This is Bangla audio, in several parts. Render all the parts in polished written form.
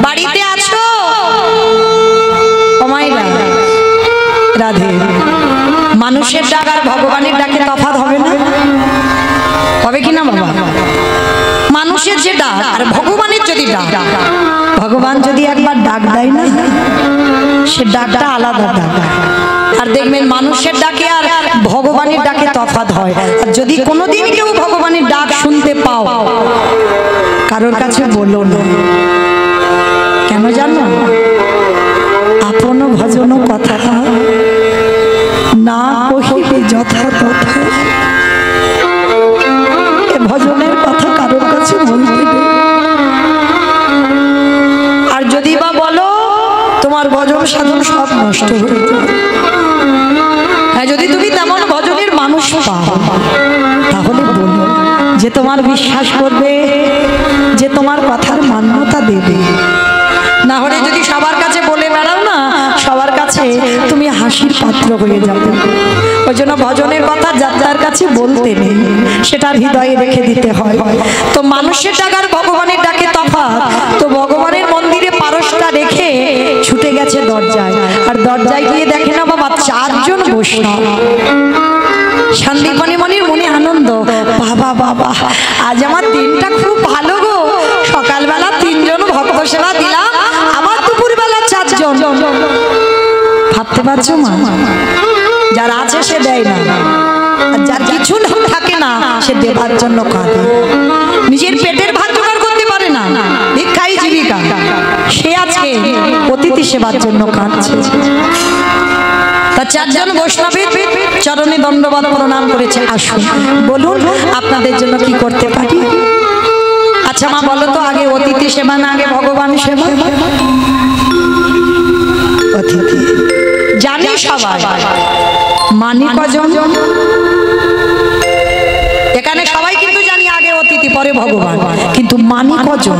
বাড়িতে আছো ওমাইরা রাধে মানুষের ডাক আর ভগবানের ডাকে তফাৎ হবে না? হবে কি না বাবা? মানুষের যে ডাক আর ভগবানের যদি ডাক, ভগবান যদি একবার ডাক দেয় না সে ডাকটা আলাদা ডাক। আর দেখবেন মানুষের ডাকে আর ভগবানের ডাকে তফাৎ হয়। আর যদি কোনোদিন কেউ ভগবানের ডাক শুনতে পাও কারোর কাছে বলো না, কেন জানো? আপন ভজন কথা না কহিবে যথা তথা। এ ভজনের কথা কারোর কাছে বলতে নেই। আর যদি বা বলো তোমার ভজন সাধন সব নষ্ট হয়ে যাবে। হ্যাঁ, যদি তুমি তেমন ভজনের মানুষ পাও তাহলে বলো, যে তোমার বিশ্বাস করবে, যে তোমার কথার মান্যতা দেবে। না হলে যদি সবার কাছে বলে বেড়াও না, সবার কাছে তুমি হাসির পাত্র হয়ে যাবে। ওই জন্য ভজনের কথা যাত্রার কাছে বলতে নেই, সেটা হৃদয়ে রেখে দিতে হয়। তো মানুষের ডাক আর ভগবানের ডাকে তফাৎ। তো ভগবানের মন্দিরে পারসটা রেখে ছুটে গেছে দরজায়। আর দরজায় গিয়ে দেখে না বাবা 4 জন বৈষ্ণব। সন্দীপনী মনির মনে আনন্দ, বাবা বাবা আজ আমার দিনটা খুব ভালো গো। সকালবেলা 3 জন ভক্ত সেবা দিলাম, আবার দুপুরবেলা 4 জন। ভাবতে পারছো মা? যার আছে সে দেয় না, আর যার কিছু থাকে না সে দেবার জন্য কাঁদে। নিজের পেটের ভাত জোগাড় করতে পারে না, ভিক্ষাই জীবিকা, সে আজকে অতিথি সেবার জন্য কাঁদছে। তা 4 জন বৈষ্ণবের চরণে দণ্ডবত প্রণাম করেছে। আসুন বলুন আপনাদের জন্য কি করতে পারি? আচ্ছা মা বলো তো, আগে অতিথি সেবা না আগে ভগবান সেবা? অতিথি জানি সবাই, মানি কজন? এখানে সবাই কিন্তু জানি আগে অতিথি পরে ভগবান, কিন্তু মানি কজন?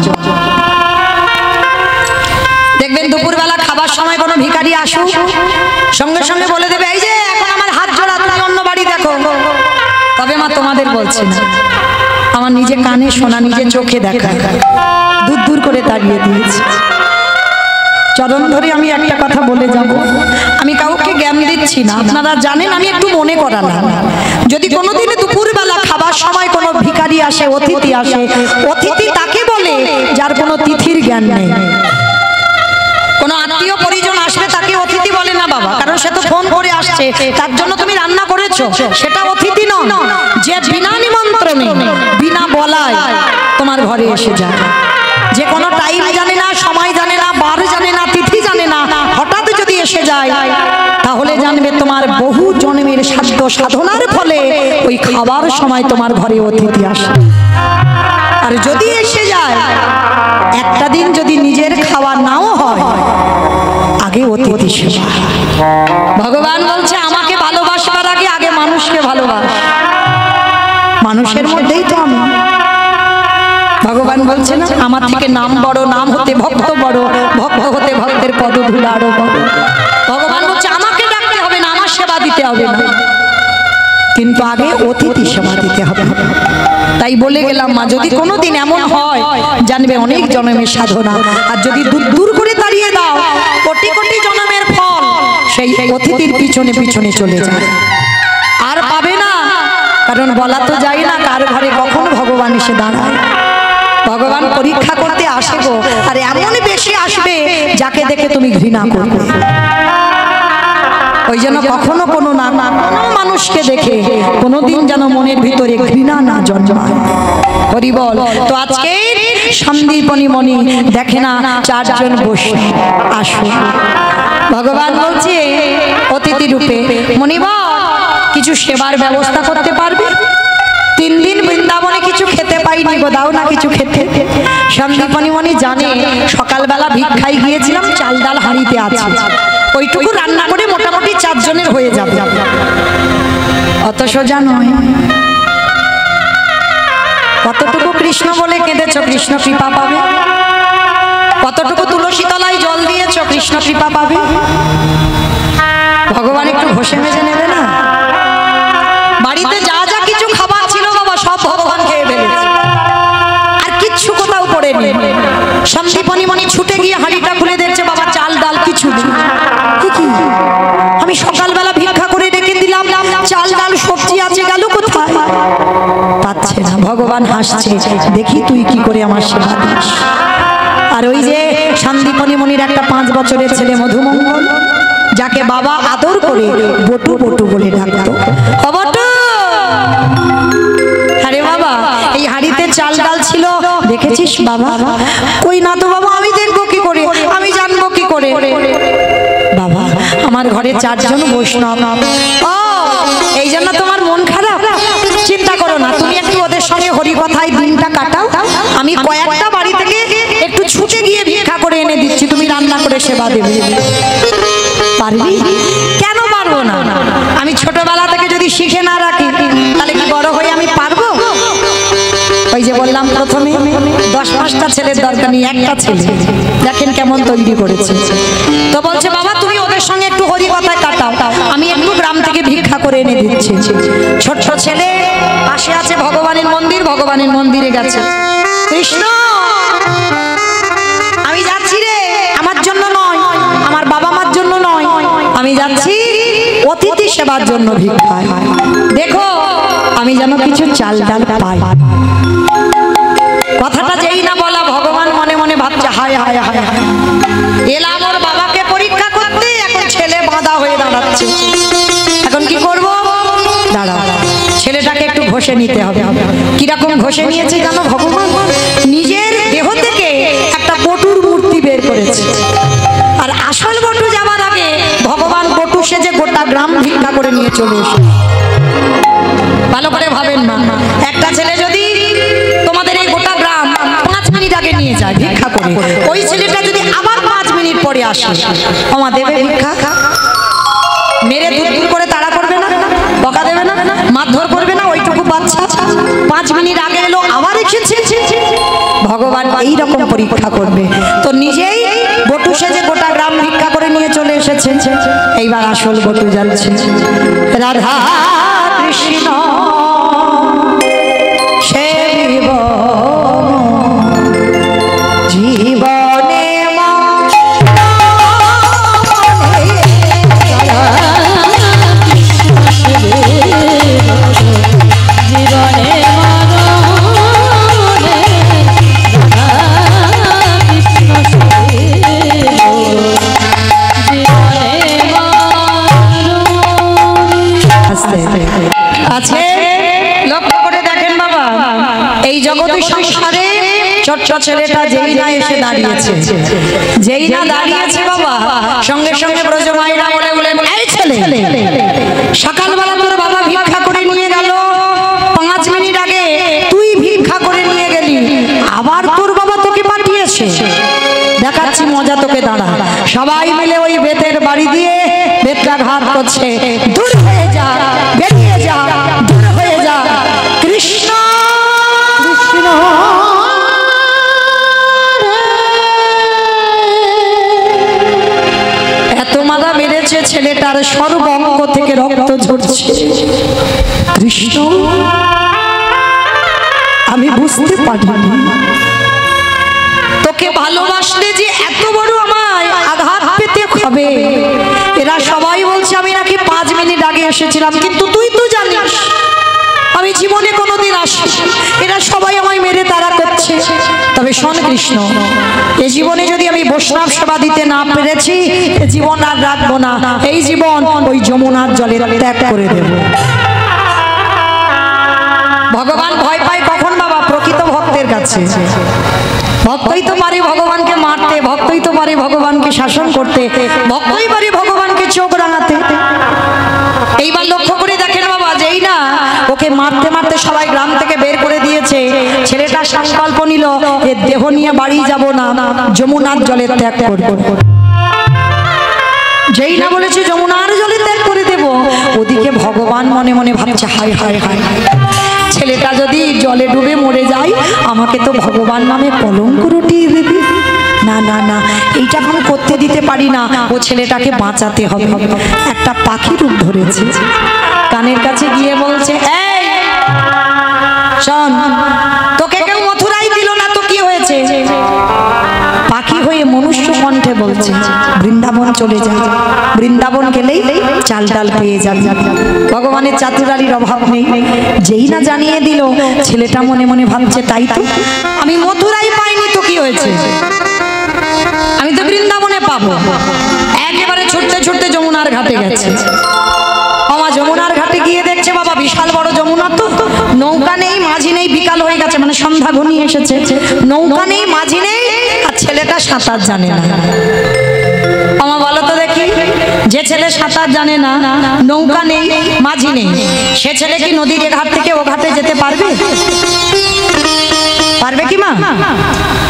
দেখবেন দুপুরবেলা খাবার সময় কোনো ভিখারি আসুক, সঙ্গে সঙ্গে বলে দেবে এই যে এখন আমার হাত জোড়া, তুমি অন্য বাড়ি দেখো। তবে মা তোমাদের বলছি না, আমার নিজে কানে শোনা, নিজে চোখে দেখা, দূর দূর করে তাড়িয়ে দিয়েছি। চরণ ধরে আমি একটা কথা বলে যাব, আমি কাউকে জ্ঞান দিচ্ছি না, আপনারা জানেন, আমি একটু মনে করালাম। যদি কোনোদিনে দুপুরবেলা খাবার সময় কোনো ভিখারি আসে, অতিথি আসে, অতিথি তাকে বলে যার কোনো তিথির জ্ঞান নেই। কোনো আত্মীয় পরিজন আসবে তাকে অতিথি বলে না বাবা, কারণ সে তো ফোন করে আসছে, তার জন্য তুমি রান্না করেছো, সেটা অতিথি নয়। যে বিনা নিমন্ত্রণে বিনা বলায় তোমার ঘরে এসে যায়, যে কোনো টাইম জানে না, সময় জানে না, বার জানে না, তিথি জানে না, হঠাৎ যদি এসে যায় তাহলে জানবে তোমার বহু জন্মের সাধ্য সাধনার ফলে ওই খাবার সময় তোমার ঘরে অতিথি আসে। আর যদি এসে যায় একটা দিন যদি নিজের খাওয়া নাও হয়, আগে অতিথি সেবা। ভগবান বলছে আমাকে ভালোবাসবার আগে আগে মানুষকে ভালোবাস। মানুষের মধ্যেই তো আমি। ভগবান বলছেন আমার থেকে নাম বড়, নাম হতে ভক্ত বড়, ভক্ত হতে ভক্তের পদধূলা আরো বড়। ভগবান বলছে আমাকে ডাকতে হবে না, আমার সেবা দিতে হবে না, কিন্তু আগে অতিথি সেবা দিতে হবে। তাই বলে গেলাম মা, যদি কোনোদিন এমন হয় জানবে অনেক জন্মের সাধনা। আর যদি দূর দূর করে তাড়িয়ে দাও, কোটি কোটি জন্মের ফল সেই অতিথির পিছনে পিছনে চলে যায়, আর পাবে না। কারণ বলা তো যায় না কার ঘরে কখন ভগবান এসে দাঁড়ায়। ভগবান পরীক্ষা করতে আসে গো, আর এমন বেশি আসবে যাকে দেখে তুমি ঘৃণা করবে। ওই জন্য কখনো কোনো না মানুষকে দেখে কোনোদিন যেন মনের ভিতরে ঘৃণা না জন্মায়। হরি বল। তো আজকে সন্দীপনী মণি দেখে না 4 জন বসে। আসুন ভগবান বলছে অতিথি রূপে, মণিবর কিছু সেবার ব্যবস্থা করতে পারবে? 3 দিন বৃন্দাবনে কিছু খেতে পাইনি গো, দাও না কিছু খেতে। সন্দীপনী মণি জানে সকালবেলা ভিক্ষায় গিয়েছিলাম, চাল ডাল হাঁড়িতে আছে, ওইটুকু রান্না করে মোটামুটি 4 জনের হয়ে যাবে। অত সোজা নয়। কতটুকু কৃষ্ণ বলে কেঁদেছ, কৃষ্ণ কৃপা পাবে। কতটুকু তুলসী তলায় জল দিয়েছ, কৃষ্ণ কৃপা পাবে। ভগবান একটু ঘষে মেজে নেবে না? বাড়িতে যা যা কিছু খাবার ছিল বাবা সব ভগবান খেয়ে ফেলেছে, আর কিচ্ছু কোথাও পড়েনি। সন্দীপনী মনি ছুটে গিয়ে হাঁড়িটা খুলে দেখছে বাবা চাল ডাল কিছু নেই। কি আমি সকালবেলা ভিক্ষা করে রেখে দিলাম, চাল ডাল সবজি আছে, গেল কোথায়? পাচ্ছে না। ভগবান হাসছে, দেখি তুই কি করে আমার সেবা দিস। আর ওই যে সন্দীপনী মনির একটা 5 বছরের ছেলে মধুমঙ্গল, যাকে বাবা আদর করে বটু বটু বলে ডাকতো, বটু। আরে বাবা এই হাঁড়িতে চাল ডাল ছিল, দেখেছিস বাবা? কই না তো বাবা, আমি দেখবো কি করে, আমি জানবো কি করে? বাবা আমার ঘরে 4 জন বৈষ্ণব। ও এই জন্য তোমার মন খারাপ? চিন্তা করো না, তুমি একটু ওদের সঙ্গে হরি কথায় দিনটা কাটাও। আমি কয়েকটা বাড়ি থেকে একটু ছুটে গিয়ে ভিক্ষা করে এনে দিচ্ছি, তুমি রান্না করে সেবা দেবে। পারবি? কেন পারবো না? আমি ছোটবেলা থেকে যদি শিখে না রাখি তাহলে কি বড় হয়ে আমি পারবো? ওই যে বললাম প্রথমে 10-5টা ছেলের দরকার নেই, একটা ছেলে। দেখেন কেমন তৈরি করেছে। তো বলছে বাবা তুমি ওদের সঙ্গে একটু হরি কথায় কাটাও, আমি একটু গ্রাম থেকে ভিক্ষা করে এনে দিচ্ছি। ছোট্ট ছেলে পাশে আছে ভগবানের মন্দির, ভগবানের মন্দিরে গেছে। কৃষ্ণ আমি যাচ্ছি রে, আমার জন্য নয়, আমার বাবা মার জন্য নয়, আমি যাচ্ছি অতিথি সেবার জন্য ভিক্ষায়। দেখো আমি যেন কিছু চাল ডাল পাই। কথাটা যেই না বলা, ভগবান মনে মনে ভাবছে হায় হায় হায়, এলাম ওর বাবাকে পরীক্ষা করতে, এখন ছেলে বাঁধা হয়ে দাঁড়াচ্ছে, এখন কি করব? দাঁড়া, ছেলেটাকে একটু ঘষে নিতে হবে। কিরকম ঘষে নিয়েছে জানো? ভগবান নিজের দেহ থেকে একটা বটুর মূর্তি বের করেছে। আর আসল বটু যাবার আগে ভগবান বটু সেজে গোটা গ্রাম ভিক্ষা করে নিয়ে চলে এসে। ভালো করে ভাবেন না, একটা ছেলে যদি তোমাদের এই গোটা গ্রাম 5 মিনিট আগে নিয়ে যায় ভিক্ষা করে, ওই ছেলেটা যদি আবার 5 মিনিট পরে আসে, ক্ষমা দেবে ভিক্ষা? মেরে দূর দূর করে তাড়া করবে না? বকা দেবে না? মারধর করবে না? ওইটুকু বাচ্চা 5 মিনিট আগে এলো আবার এসেছে। ভগবান এইরকম পরীক্ষা করবে। তো নিজেই বটু সেজে গোটা গ্রাম ভিক্ষা করে নিয়ে চলে এসেছে। এইবার আসল বটু যাচ্ছে। রাধা কৃষ্ণ সেবিব জীবনে আছে। লক্ষ্য করে দেখেন বাবা, এই জগৎ সংসারে ছোট্ট ছেলেটা যেই না এসে দাঁড়িয়েছে, যেই না দাঁড়িয়েছে বাবা, সঙ্গে সঙ্গে ব্রজমাইরা বলে বলেন এই ছেলে, সকালবেলা তোর বাবা ভিক্ষা করে নিয়ে গেল, 5 মিনিট আগে তুই ভিক্ষা করে নিয়ে গেলি, আবার তোর বাবা তোকে পাঠিয়েছে। দেখাচ্ছি মজা তোকে, দাঁড়া। সবাই মিলে ওই বেতের বাড়ি দিয়ে বেত্রাঘাত করছে। দূর হয়ে যা, বেরিয়ে যা, দূর হয়ে যা। কৃষ্ণ কৃষ্ণ এত মাথা বেড়েছে, ছেলেটার সর্বঙ্গ থেকে রক্ত ঝরছে। কৃষ্ণ আমি বুঝতে পারিনি তোকে ভালোবাসলে যে এত বড় আমায় আঘাত পেতে হবে। এরা সবাই বলছে আমি নাকি 5 মিনিট আগে এসেছিলাম, কিন্তু তুই তো জানিস আমি জীবনে কোনোদিন আসি। এরা সবাই আমায় মেরে তাড়া করছে। তবে শোন কৃষ্ণ, এই জীবনে যদি আমি বৈষ্ণব সেবা দিতে না পেরেছি, এই জীবন আর রাখবো না। এই জীবন ওই যমুনার জলে ত্যাগ করে দেব। ভগবান ভয় পায় কখন বাবা? প্রকৃত ভক্তের কাছে। ভক্তই তো পারে ভগবানকে মারতে, ভক্তই তো পারে ভগবানকে শাসন করতে, ভক্তই পারে ভগবানকে চোখ রাঙাতে। এইবার লক্ষ্য করে দেখেন বাবা, যেই না ওকে মারতে মারতে সবাই গ্রাম থেকে বের করে দিয়েছে, ছেলেটা সংকল্প নিল এর দেহ নিয়ে বাড়ি যাব না, যমুনার জলে ত্যাগ করব। যেই না বলেছে যমুনার জলে ত্যাগ করে দেব, ওদিকে ভগবান মনে মনে ভাবছে হায় হায় হায়, ছেলেটা যদি জলে ডুবে মরে যায় আমাকে তো ভগবান নামে কলঙ্ক রটিয়ে দেবে। না না না, এইটা আমি করতে দিতে পারি না, ও ছেলেটাকে বাঁচাতে হবে। একটা পাখি রূপ ধরেছে, কানের কাছে গিয়ে বলছে এই শোন, তোকে কেউ মথুরাই দিল না তো কি হয়েছে? বলেছে বৃন্দাবন চলে যা, বৃন্দাবন গেলেই চাল ডাল পেয়ে যাবে, ভগবানের চাতুরালির অভাব নেই। যেই না জানিয়ে দিল, ছেলেটা মনে মনে ভাবছে তাই তো, আমি মথুরাই পাইনি তো কি হয়েছে, আমি তো বৃন্দাবনে পাবো। একেবারে ছুটতে ছুটতে যমুনার ঘাটে গেছে। বাবা যমুনার ঘাটে গিয়ে দেখছে বাবা বিশাল বড় যমুনা, তো নৌকা নেই, মাঝি নেই, বিকাল হয়ে গেছে, মানে সন্ধ্যা ঘনিয়ে এসেছে, নৌকা নেই, মাঝি নেই, আর ছেলেটা সাঁতার জানে না। আমার বলো তো দেখি, যে ছেলে সাঁতার জানে না, নৌকা নেই, মাঝি নেই, সে ছেলে কি নদীর ঘাট থেকে ও ঘাটে যেতে পারবে? পারবে কি মা?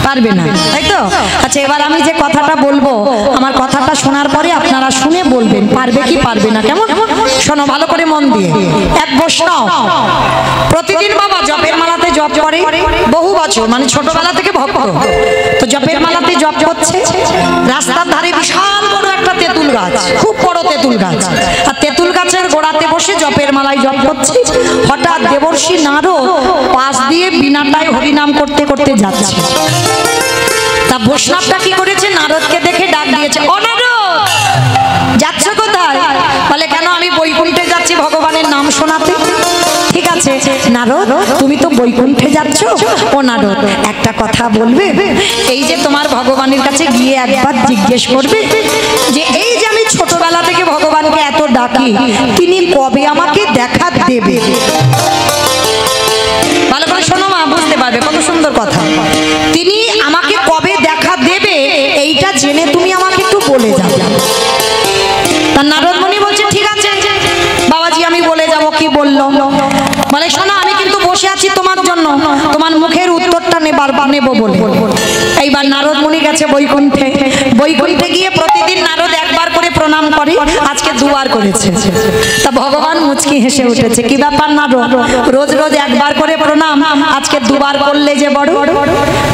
পারবে না, তাই তো? আচ্ছা এবার আমি যে কথাটা বলবো, আমার কথাটা শোনার পরে আপনারা শুনে বলবেন পারবে কি পারবে না। কেমন? শোনো ভালো করে মন দিয়ে। এক বৈষ্ণব প্রতিদিন বাবা জপের মালাতে জপ করে বহু বছর, মানে ছোটবেলা থেকে ভক্ত, তো জপের মালাতে জপ করছে। রাস্তার ধারে বিশাল বড় একটা তেঁতুল গাছ, খুব বড় তেঁতুল গাছ, আর তেঁতুল গাছের গোড়াতে বসে জপের মালায় জপ করছে। হঠাৎ দেবর্ষি নারদ পাশ দিয়ে বিনাটায় হরিনাম করতে করতে যাচ্ছে। তা বৈষ্ণবটা কি করেছে, নারদকে দেখে ডাক দিয়েছে, ও নারদ যাচ্ছ কোথায়? বলে কেন, আমি বৈকুণ্ঠে যাচ্ছি ভগবানের নাম শোনাতে। ঠিক আছে নারদ, তুমি তো বৈকুণ্ঠে যাচ্ছ, ও নারদ একটা কথা বলবে, এই যে তোমার ভগবানের কাছে গিয়ে একবার জিজ্ঞেস করবে যে এই যে আমি ছোটবেলা থেকে ভগবানকে এত ডাকি, তিনি কবে আমাকে দেখা দেবে? ভালো করে শোনো মা, বুঝতে পারবে কত সুন্দর কথা। তিনি আমাকে কবে দেখা দেবে এইটা জেনে তুমি আমাকে একটু বলে যাবে। তার নারদ মুনি বলছে ঠিক আছে বাবাজি, আমি বলে যাব। কি বললো? বলে শোনো, আমি কিন্তু বসে আছি তোমার জন্য, তোমার মুখের উত্তরটা নেব বলে। এইবার নারদ মুনি গেছে বৈকুণ্ঠে। বৈকুণ্ঠে গিয়ে প্রতিদিন নারদ একবার করে প্রণাম করে, আজকে দুবার করেছে। তা ভগবান মুচকি হেসে উঠেছে, কি ব্যাপার নারদ, রোজ রোজ একবার করে প্রণাম, আজকে দুবার করলে যে বড়?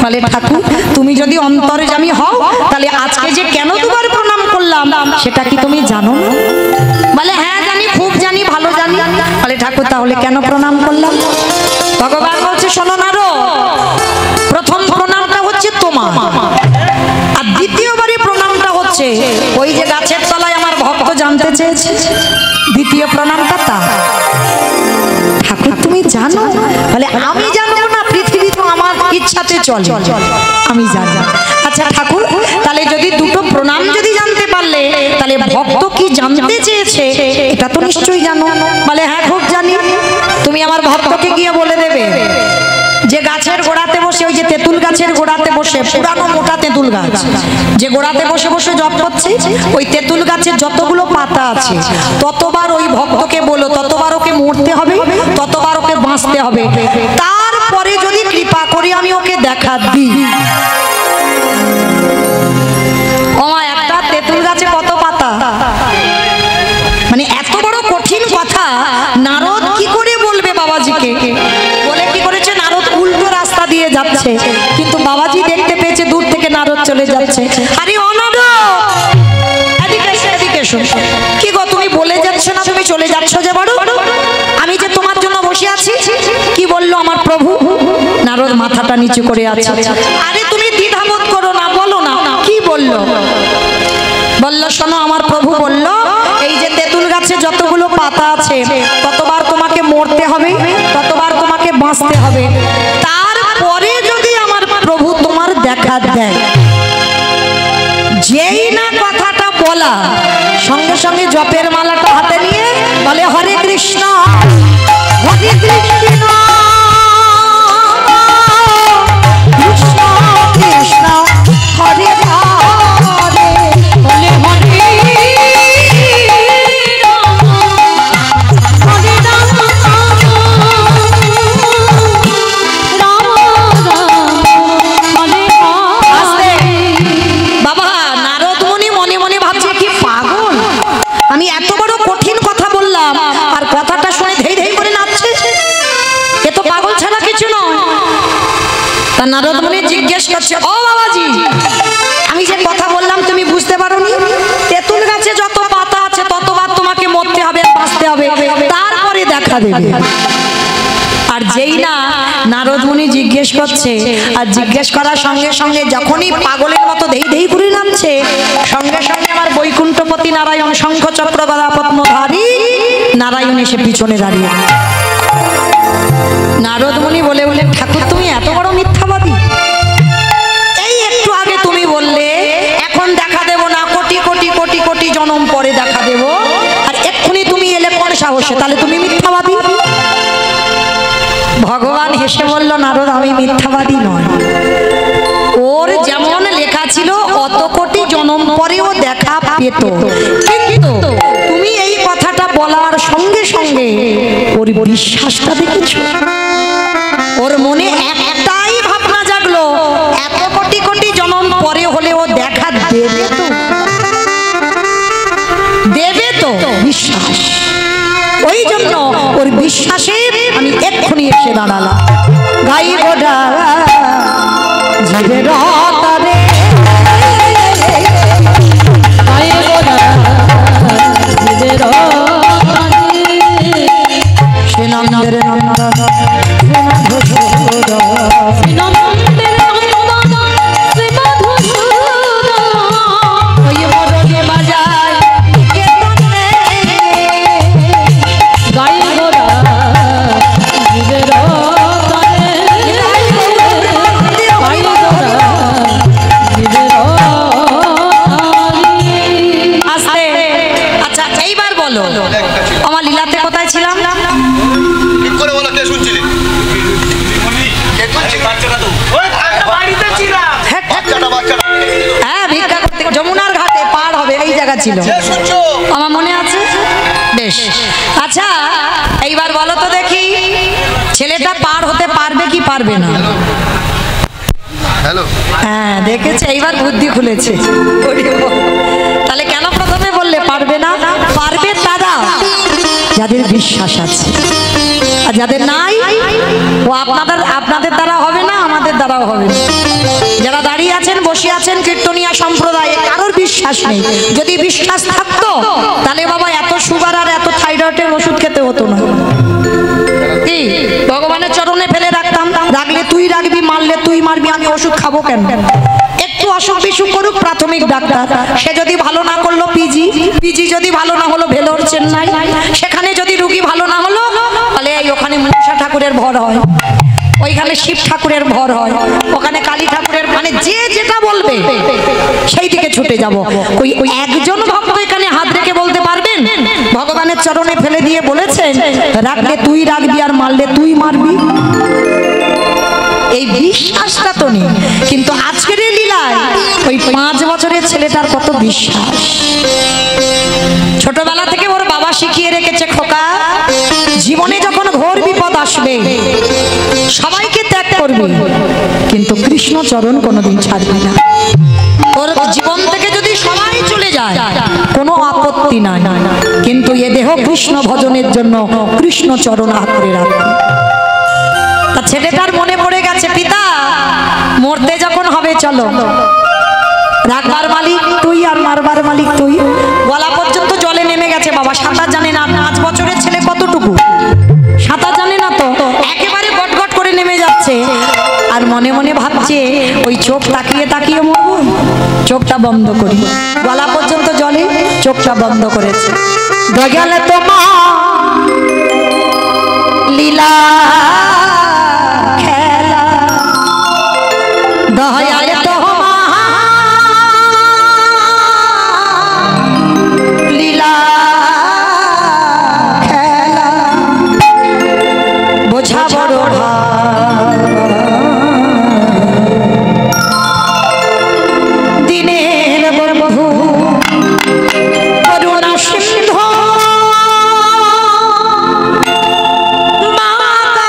বলে ঠাকুর, তুমি যদি অন্তর্যামী হও তাহলে আজকে যে কেন দুবার প্রণাম করলাম সেটা কি তুমি জানো না? বলে হ্যাঁ জানি, খুব জানি, ভালো জানি। বলে ঠাকুর তাহলে কেন প্রণাম করলাম? ভগবান বলছে শোনো নারদ, প্রথম প্রণামটা হচ্ছে তোমার, আর দ্বিতীয়বারে প্রণামটা হচ্ছে ওই যে গাছের তলায় আমার ভক্ত জানতে চেয়েছে, দ্বিতীয় প্রণামটা তার। ঠাকুর তুমি জানো? বলে আমি জানবো না, পৃথিবী তো আমার ইচ্ছাতে চলে, আমি জানি। আচ্ছা ঠাকুর, তাহলে যদি দুটো প্রণাম যদি জানতে পারলে, তাহলে ভক্ত কি জানতে চেয়েছে এটা তো নিশ্চয়ই জানো। বলে হ্যাঁ খুব জানি। তুমি আমার ভক্তকে গিয়ে বলে দেবে যে গাছের গোড়াতে বসে, ওই যে তেঁতুল গাছের গোড়াতে বসে, পুরানো মোটা তেঁতুল গাছ, যে গোড়াতে বসে বসে জপ করছে, ওই তেঁতুল গাছের যতগুলো পাতা আছে ততবার ওই ভক্তকে বলো, ততবার ওকে মরতে হবে, ততবার ওকে বাঁচতে হবে, তারপরে যদি কৃপা করে আমি ওকে দেখা দিই। একটা তেঁতুল গাছে কত পাতা, মানে এত বড় কঠিন কথা নারদ কি করে বলবে বাবাজিকে? বলে কি করেছে, নারদ উল্টো রাস্তা দিয়ে যাচ্ছে, কিন্তু বাবাজি দেখতে পেয়েছে দূর থেকে নারদ চলে যাচ্ছে। আরে ও নারদ, এদিকে এসো, এদিকে এসো। কি গো তুমি বলে যাচ্ছ না, তুমি চলে যাচ্ছ যে বড়? আমি যে তোমার জন্য বসে আছি। কি বললো আমার প্রভু? নারদ মাথাটা নিচু করে আছে। আরে তুমি দ্বিধাবোধ করো না, বলো না কি বললো। বললো শোনো, আমার প্রভু বললো এই যে তেঁতুল গাছে যতগুলো পাতা আছে ততবার তোমাকে মরতে হবে, ততবার তোমাকে বাঁচতে হবে, তারপরে যদি আমার প্রভু তোমার দেখা দেয়। যেই না কথাটা বলা, সঙ্গে সঙ্গে জপের মালাটা হাতে নিয়ে বলে হরে কৃষ্ণ হরে কৃষ্ণ কৃষ্ণ কৃষ্ণ হরে হরে, বলে হরে নারদ মুনি জিজ্ঞেস করছে, ও বাবাজি আমি যে কথা বললাম তুমি বুঝতে পারোনি? তেঁতুল গাছে যত পাতা আছে ততবার তোমাকে মরতে হবে, বাঁচতে হবে, তারপরে দেখা দেবে। আর যেই না নারদ মুনি জিজ্ঞেস করছে, আর জিজ্ঞেস করার সঙ্গে সঙ্গে যখনই পাগলের মতো দেই দেই করে নামছে, সঙ্গে সঙ্গে আমার বৈকুণ্ঠপতি নারায়ণ শঙ্খ চক্র গদা পদ্মধারী নারায়ণ এসে পিছনে দাঁড়িয়ে। নারদ মুনি বলে বলে, ঠাকুর তুমি এত বড় মিথ্যাবাদী, এই একটু আগে তুমি বললে এখন দেখা দেব না, কোটি কোটি কোটি কোটি জন্ম পরে দেখা দেব, আর এক্ষুনি তুমি এলে কোন সাহসে, তাহলে তুমি মিথ্যাবাদী। ভগবান হেসে বলল, নারদ আমি মিথ্যাবাদী নয়, ওর যেমন লেখা ছিল অত কোটি জন্ম পরেও দেখা পেত, কিন্তু তুমি এই কথাটা বলার সঙ্গে সঙ্গে ওর বিশ্বাসটা দেখেছ, ওর মনে একটাই ভাবনা জাগলো, এত কোটি কোটি জন্ম পরে হলে ও দেখা দেবে তো, দেবে তো বিশ্বাস। ওই জন্য ওর বিশ্বাসে আমি এক্ষুনি এসে দাঁড়ালাম। গাই গোডা জীবের তারে, গাই গোডা জীবের শ্রীনন্দের নন্দন শ্রীনন্দের নন্দন শ্রী মধুসূদন, ওই মরণে বাজায় গাই গোরা জীবের তারে, গাই গোরা জীবের। আস্তে, আচ্ছা এইবার বলো আমার লীলাতে কোথায় ছিলাম? হ্যাঁ, ভিক্ষা করতে যমুনার ঘাটে পার হবে এই জায়গা ছিল, আমার মনে আছে বেশ। আচ্ছা এইবার বলো তো দেখি, ছেলেটা পার হতে পারবে কি পারবে না? হ্যাঁ দেখেছে, এইবার বুদ্ধি খুলেছে। তাহলে কেন প্রথমে বললে পারবে না? পারবে তারা যাদের বিশ্বাস আছে, আর যাদের নাই ও আপনাদের দ্বারা হবে না, আমাদের দ্বারাও হবে না। যারা দাঁড়িয়ে আছেন বসে আছেন কীর্তনিয়া সম্প্রদায়ে কারোর বিশ্বাস নেই, যদি বিশ্বাস থাকতো তাহলে বাবা এত সুগার আর এত থাইরয়েডের ওষুধ খেতে হতো না। কি ভগবানের চরণে ফেলে রাখতাম, রাখলে তুই রাখবি, মারলে তুই মারবি, আমি ওষুধ খাবো কেন? একটু অসুখ বিসুখ করুক প্রাথমিক ডাক্তার, সে যদি ভালো না করলো পিজি যদি ভালো না হলো ভেলোর চেন্নাই, সেখানে যদি রুগী ভালো না হলো তাহলে এই ওখানে মনসা ঠাকুরের ভর হয়, ওইখানে শিব ঠাকুরের ভর হয়, ওখানে কালী ঠাকুরের, মানে যে যেটা বলবে সেই দিকে ছুটে যাব। ওই একজন ভক্ত এখানে হাত রেখে বলতে পারবেন ভগবানের চরণে ফেলে দিয়ে বলেছেন রাখলে তুই রাখবি আর মারলে তুই মারবি? এই বিশ্বাসটা তো নেই। কিন্তু আজকের এই লীলায় ওই 5 বছরের ছেলেটার কত বিশ্বাস। ছোটবেলা থেকে ওর বাবা শিখিয়ে রেখেছে, খোকা জীবনে যখন ঘোর বিপদ আসবে সবাইকে ত্যাগ করবি, কিন্তু কৃষ্ণ চরণ কোনোদিন ছাড়বি না। তোর জীবন থেকে যদি সবাই চলে যায় কোনো আপত্তি নাই, কিন্তু এ দেহ কৃষ্ণ ভজনের জন্য কৃষ্ণ চরণ আঁকড়ে রাখবি। তা ছেলেটার মনে পড়ে গেছে, পিতা মরতে যখন হবে চলো, রাখবার মালিক তুই আর মারবার মালিক তুই। গলা পর্যন্ত জলে নেমে গেছে, বাবা সাঁতার জানে না, 5 বছরের ছেলে কতটুকু সাঁতার জানে না, তো একেবারে গটগট করে নেমে যাচ্ছে, আর মনে মনে ভাবছে ওই চোখ তাকিয়ে তাকিয়ে মরবো, চোখটা বন্ধ করি। গলা পর্যন্ত জলে, চোখটা বন্ধ করেছে। গেলে তোমার লীলা খেলা দয়ালে তো লীলা খেলা বোঝা বড় দিনের বন্ধু করুণা সিন্ধু মাতা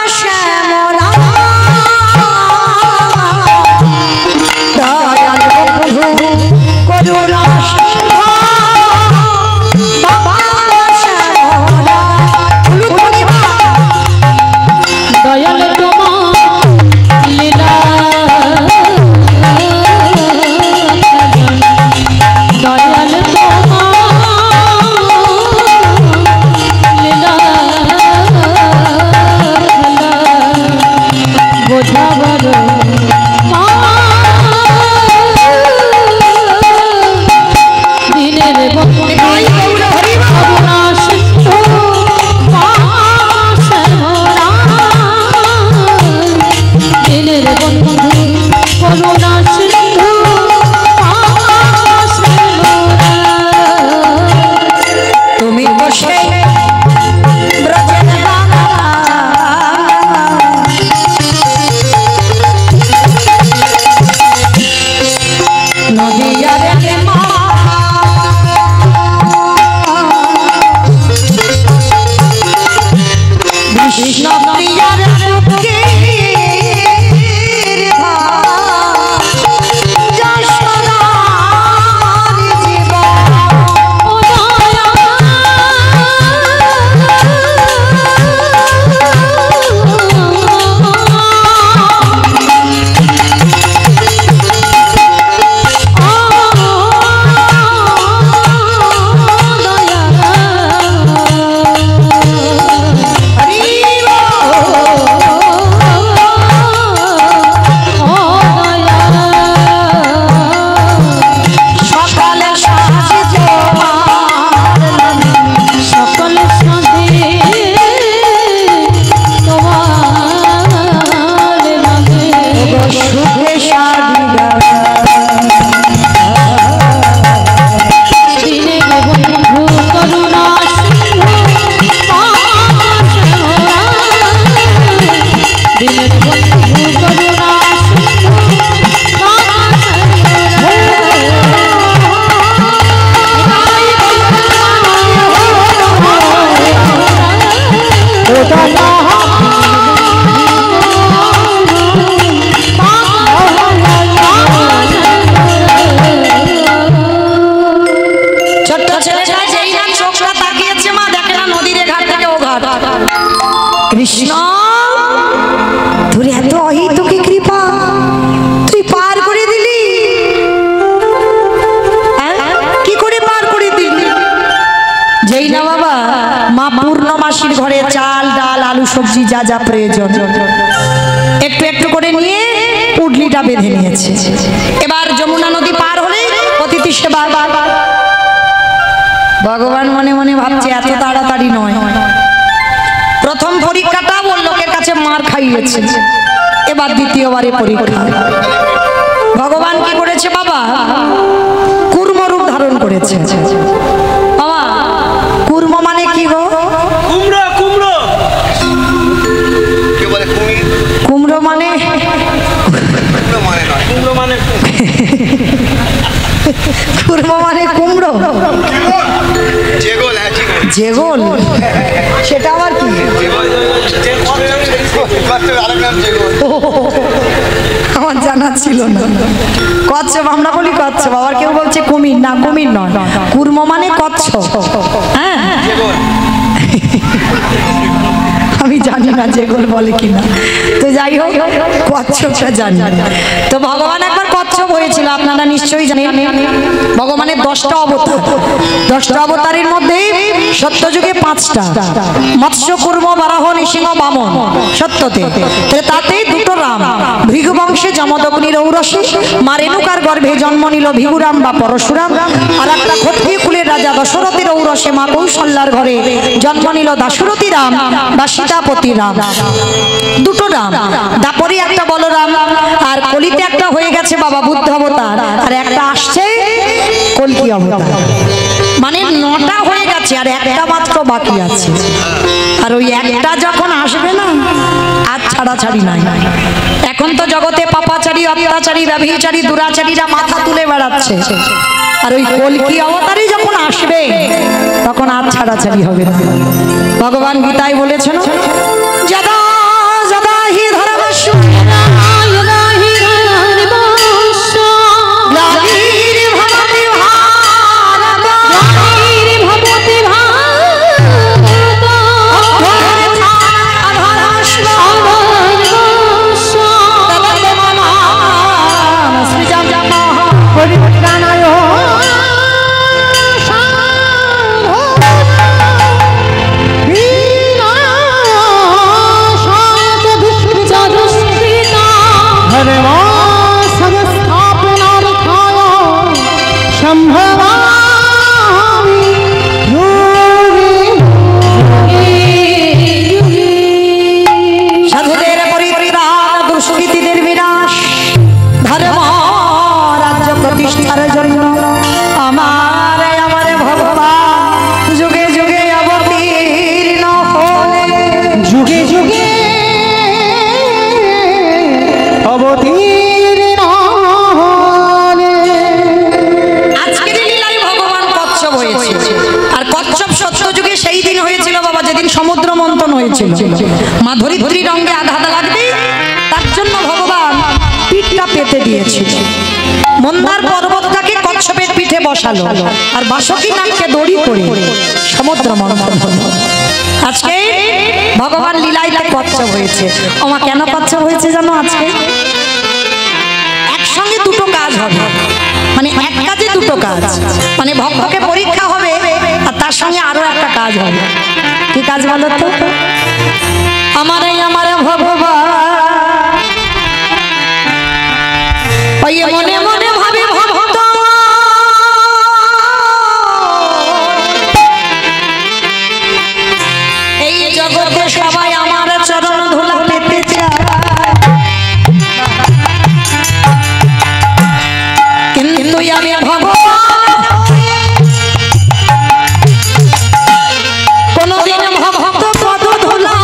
শাকসবজি যা যা প্রয়োজন একটু একটু করে নিয়ে পুডলিটা বেঁধে নিয়েছে। এবার যমুনা নদী পার হলে অতিথি সেবা। ভগবান মনে মনে ভাবছে এত তাড়াতাড়ি নয়, প্রথম পরীক্ষাটা ওর লোকের কাছে মার খাইয়েছে, এবার দ্বিতীয়বারে পরীক্ষা। ভগবান কি করেছে বাবা? কুর্ম রূপ ধারণ করেছে। বাবা কুর্ম মানে কি গো? কুমড়ো কুমড়ো কে বলে কুমির? কুমড়ো মানে কুমড়ো মানে নয়, কুমড়ো মানে কুর্ম মানে কুমড়ো। জেগোল। হ্যাঁ জেগোল সেটা আবার কি? আরেক নাম জেগোল। আমার জানা ছিল না। কচ্ছপ আমরা বলি কচ্ছপ, আবার কেউ বলছে কুমির। না কুমির নয়, কুর্ম মানে কচ্ছপ। হ্যাঁ আমি জানি না জেগোল বলে কিনা, তো যাই হোক কচ্ছপটা জানি। তো ভগবান একবার কচ্ছপ হয়েছিল, আপনারা নিশ্চয়ই জানেন। ভগবানের 10টা অবতার, 10টা অবতারের মধ্যে সত্যযুগে 5টা, মৎস্য কুর্ম বারাহ নৃসিংহ বামন সত্যতে। তাতে 2টো রাম, ভৃগুবংশে যমদগ্নির ঔরসী মা রেণুকার গর্ভে জন্ম নিল ভিগুরাম বা পরশুরাম। আর একটা ক্ষত্রিয় কুলের রাজা দশরথের ঔরসে মা কৌশল্যার ঘরে জন্ম নিল দাশরথী রাম বা সীতাপতি রাম। 2টো রাম, দাপরে একটা বলরাম, আর কলিতে একটা হয়ে গেছে বাবা বুদ্ধ অবতার, আর একটা আসছে কলকি অবতার। মানে 9টা হয়ে গেছে আর একটা মাত্র বাকি আছে। আর ওই একটা যখন আসবে না আর ছাড়াছাড়ি নাই। এখন তো জগতে পাপাচারী, অত্যাচারী, ব্যভিচারী, দুরাচারীরা মাথা তুলে বেড়াচ্ছে। আর ওই কলকি অবতারই যখন আসবে তখন আর ছাড়াছাড়ি হবে না। ভগবান গীতায় বলেছেন যদা যদা হি ধর্মস্য মা ধরিত্রীর রঙে আঘাত লাগবে, তার জন্য ভগবান পিঠটা পেতে দিয়েছিল। মন্দার পর্বতটাকে কচ্ছপের পিঠে বসালো আর বাসুকী নাগকে দড়ি করে সমুদ্র মন্থন হলো। আজকে ভগবান লীলাইতে কচ্ছপ হয়েছে। ওমা কেন কচ্ছপ হয়েছে জানো? আজকে একসঙ্গে 2টো কাজ হবে, মানে এক কাজে 2টো কাজ। মানে ভক্তকে পরীক্ষা হবে আর তার সঙ্গে আরো একটা কাজ হবে। কি কাজ বলো তো? আমারে আমারে ভগবান ওই মনে মনে ভাবে ভক্ত এই জগতে সবাই আমার চরণ ধুলা পেতে চায়, কিন্তু আমি ভগবান কোনদিন ভক্ত পদ ধুলা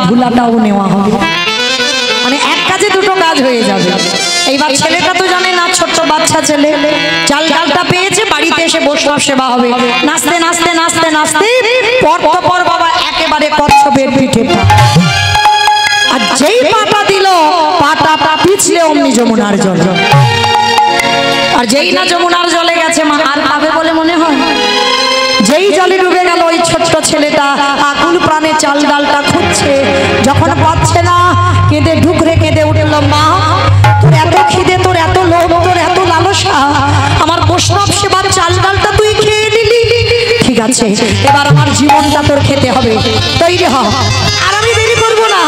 ধুলাটাও নেওয়া হবে। মানে এক কাজে দুটো কাজ হয়ে যাবে। এইবার ছেলেটা তো জানে না, ছোট্ট বাচ্চা ছেলে, চাল ডালটা পেয়েছে, বাড়িতে এসে বৈষ্ণব সেবা হবে। নাচতে নাচতে নাচতে নাচতে পর পর বাবা একেবারে কচ্ছপের পিঠে পা। আর যেই পাটা দিল, পাটা পিছলে অমনি যমুনার জল। আর যেই না যমুনার জলে গেছে, মা আর পাবে বলে মনে হয়? যেই জলে ডুবে গেল, ওই ছোট্ট ছেলেটা আকুল প্রাণে চাল ডালটা খুঁজছে, যখন পাচ্ছে না কেঁদে ঢুকরে কেঁদে উঠল, মা তোর এত খিদে, তোর এত লোভ, তোর এত লালসা, আমার বৈষ্ণব সেবার চাল ডালটা তুই খেয়ে নিলি, ঠিক আছে এবার আমার জীবনটা তোর খেতে হবে, তৈরি হ, আর আমি দেরি করবো না,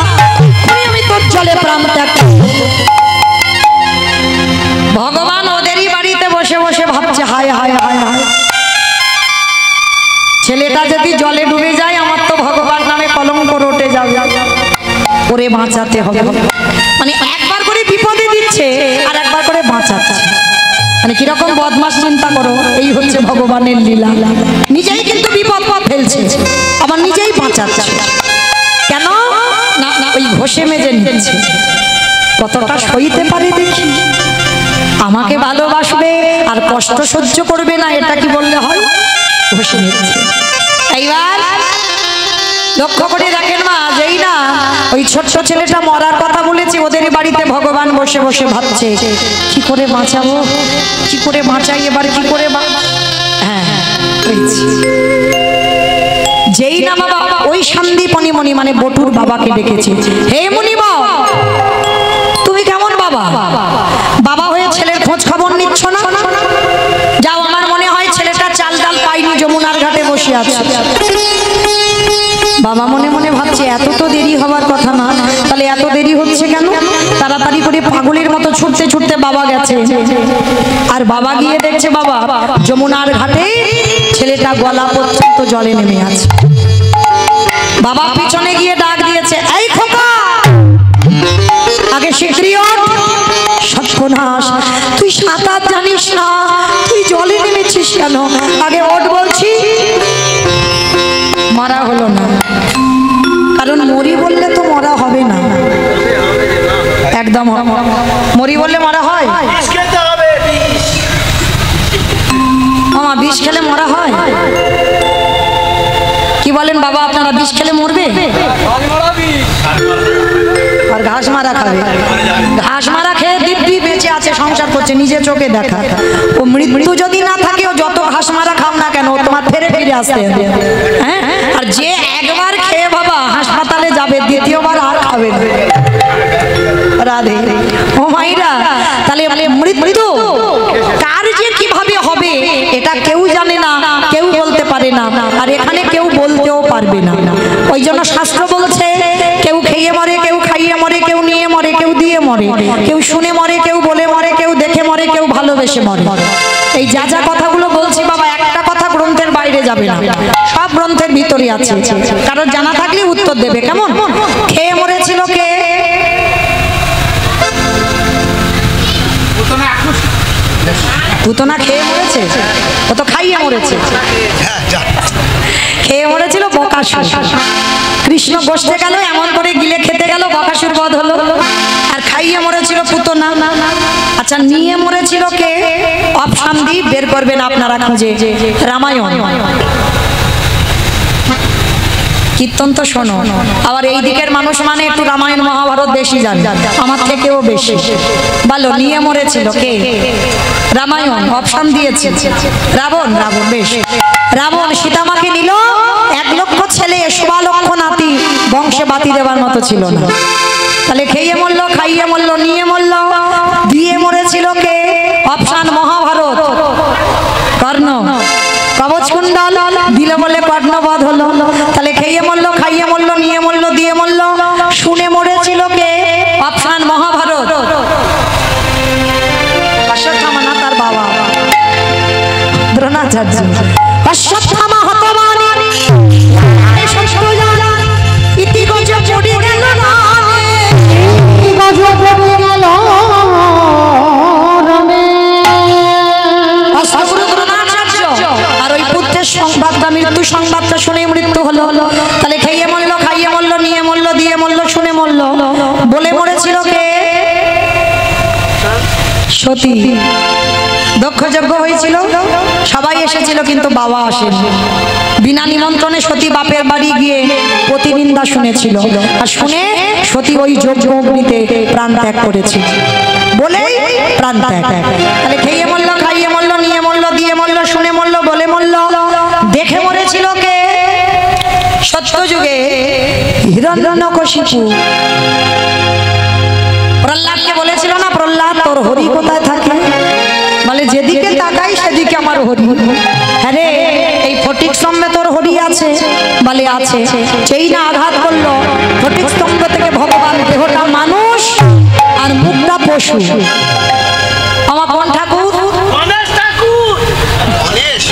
আমি তোর জলে প্রাণ ত্যাগ করব। ভগবান ওদেরই বাড়িতে বসে বসে ভাবছে, হায় হায় হায় হায়, ছেলেটা যদি জলে ডুবে যায়, আমার তো ভগবান নামে কলঙ্ক রটে যাবে, ওরে বাঁচাতে হবে। মানে একবার করে বিপদে দিচ্ছে আর একবার করে বাঁচাচ্ছে। মানে কিরকম বদমাস চিন্তা করো, এই হচ্ছে ভগবানের লীলা। নিজেই কিন্তু বিপদ ফেলছে, আবার নিজেই বাঁচাচ্ছে। কেন না, ওই ঘষে মেজে নিচ্ছে। কতটা সইতে পারে দেখি, আমাকে ভালোবাসবে আর কষ্ট সহ্য করবে না, এটা কি বললে হয়? ঘষে নিচ্ছে। এইবার লক্ষ্য করে দেখেন মা, যেই না ওই ছোট্ট ছেলেটা মরার কথা বলেছে, ওদের বাড়িতে ভগবান বসে বসে ভাবছে, কি করে বাঁচাবো, কি করে বাঁচাই, এবার কি করে হ্যাঁ হয়েছে। যেই না বাবা ওই সন্দীপনী মণি মানে বটুর বাবাকে ডেকেছে, হে মুনি বাবা, তুমি কেমন বাবা? বাবা হয়ে ছেলের খোঁজ খবর নিচ্ছ না? যাও, আমার মনে হয় ছেলেটা চাল ডাল পাইনি, যমুনার ঘাটে বসে আছে। বাবা মনে মনে ভাবছে, এত তো দেরি হওয়ার কথা না, তাহলে এত দেরি হচ্ছে কেন? তাড়াতাড়ি করে পাগলের মতো ছুটতে ছুটতে বাবা গেছে, আর বাবা গিয়ে দেখছে বাবা যমুনার ঘাটে ছেলেটা গলা পর্যন্ত জলে নেমে আছে। বাবা পিছনে গিয়ে ডাক দিয়েছে, এই খোকা, আগে শিগগিরই ওঠ। সর্বনাশ, তুই সাঁতার জানিস না, তুই জলে নেমেছিস কেন? আগে ওঠ বলছি। মারা হলো না, কারণ মরি বললে তো মরা হবে না, একদম মরি বললে মরা হয়? মামা বিষ খেলে মরা হয়? কি বলেন বাবা, আপনারা বিষ খেলে মরবে? আর ঘাস মারা খাবে, ঘাস মারা খেয়ে দিব্যি বেঁচে আছে, সংসার করছে, নিজে চোখে দেখা। ও মৃত্যু যদি না থাকে, ও যত ঘাস মারা খাও না কেন, তোমার ফিরে ফিরে আসতে হবে। হ্যাঁ, আর যে একবার খেয়ে বাবা হাসপাতালে যাবে, দ্বিতীয়বার আর খাবে না। রাধে ও মাইরা, তাহলে মৃত্যু কার যে কিভাবে হবে এটা কেউ জানে না, কেউ বলতে পারে না, আর এখানে কেউ বলতেও পারবে না। ওই জন্য শাস্ত্র বলছে, কেউ খেয়ে মরে, কেউ খাইয়ে মরে, কেউ নিয়ে মরে, কেউ দিয়ে মরে, কেউ শুনে মরে, কেউ বলে মরে, কেউ দেখে মরে, কেউ ভালোবেসে মরে। এই যা যা কথাগুলো বলছি বাবা, একটা কথা গ্রন্থের বাইরে যাবে না, সব গ্রন্থের ভিতরে আছে। কারণ জানা থাকলে উত্তর দেবে। কেমন খেয়ে মরেছিল কে? পুতনা খেয়ে মরেছে, ও তো খাইয়ে মরেছে। খেয়ে মরেছিল বকাসুর। কৃষ্ণ গোষ্ঠে গেল, এমন করে গিলে খেতে গেল, বকাসুর বধ হলো। আর খাইয়ে মরেছিল পুতনা। আচ্ছা, নিয়ে মরেছিল কে? অপশন দিয়ে বের করবেন আপনারা খুঁজে। রামায়ণ। কীর্তন তো শোনো, আবার এই দিকের মানুষ মানে একটু রামায়ণ মহাভারত বেশি জানে, আমার থেকেও বেশি। বলো, নিয়ে মরেছিল কে? রামায়ণ। অপশন দিয়েছে রাবণ। রাবণ, বেশ। রাবণ সীতামাকে নিল, 1 লক্ষ ছেলে, 16 লক্ষ নাতি, বংশে বাতি দেবার মতো ছিল না। তাহলে খেয়ে মরলো, খাইয়ে মরলো, নিয়ে মরলো, দিয়ে মরেছিল কে? অপশন মহাভারত। কর্ণ। কবচ কুণ্ডল দিল বলে কর্ণবধ হলো। তাহলে খেয়ে মরলো, খাইয়ে মরলো, নিয়ে মরলো, দিয়ে মরলো, শুনে মরেছিল কে? অপশন মহাভারত। অশ্বত্থামা না, তার বাবা দ্রোণাচার্য। অশ্বত্থামা হতবান, ইতি গজ পড়ে গেল না, ইতি গজ পড়ে গেল রমে। অষ্টগুরু দ্রোণাচার্য। আর ওই পুত্রের সংবাদটা, মৃত্যু সংবাদটা শুনে মৃত্যু হলো। তাহলে খেয়ে মরলো, খাইয়ে মরলো, নিয়ে মরলো, দিয়ে মরলো, সতী দক্ষযজ্ঞ হয়েছিল, সবাই এসেছিল কিন্তু বাবা আসেনি। বিনা নিমন্ত্রণে সতী বাপের বাড়ি গিয়ে প্রতিনিন্দা শুনেছিল, আর শুনে সতী ওই যজ্ঞ অগ্নিতে প্রাণ ত্যাগ করেছিল বলেই প্রাণ ত্যাগ। তাহলে খেয়ে মরল, খাইয়ে মরল, নিয়ে মরল, দিয়ে মরল, শুনে মরল, বলে মরল। দেখে মরেছিল কে? সত্যযুগে হিরণ্যকশিপু। প্রহ্লাদকে বলেছিল না, প্রহ্লাদ তোর হরি কোথায় থাকে? বলে যেদিকে তাকাই সেদিকে আমার হরি। হ্যাঁ রে, এই ফটিক স্তম্ভে তোর হরি আছে? বলে আছে। সেই না আঘাত করলো, ফটিক স্তম্ভ থেকে ভগবান দেহটা মানুষ আর মুখটা পশু। আমার কোন ঠাকুর? গণেশ ঠাকুর। গণেশ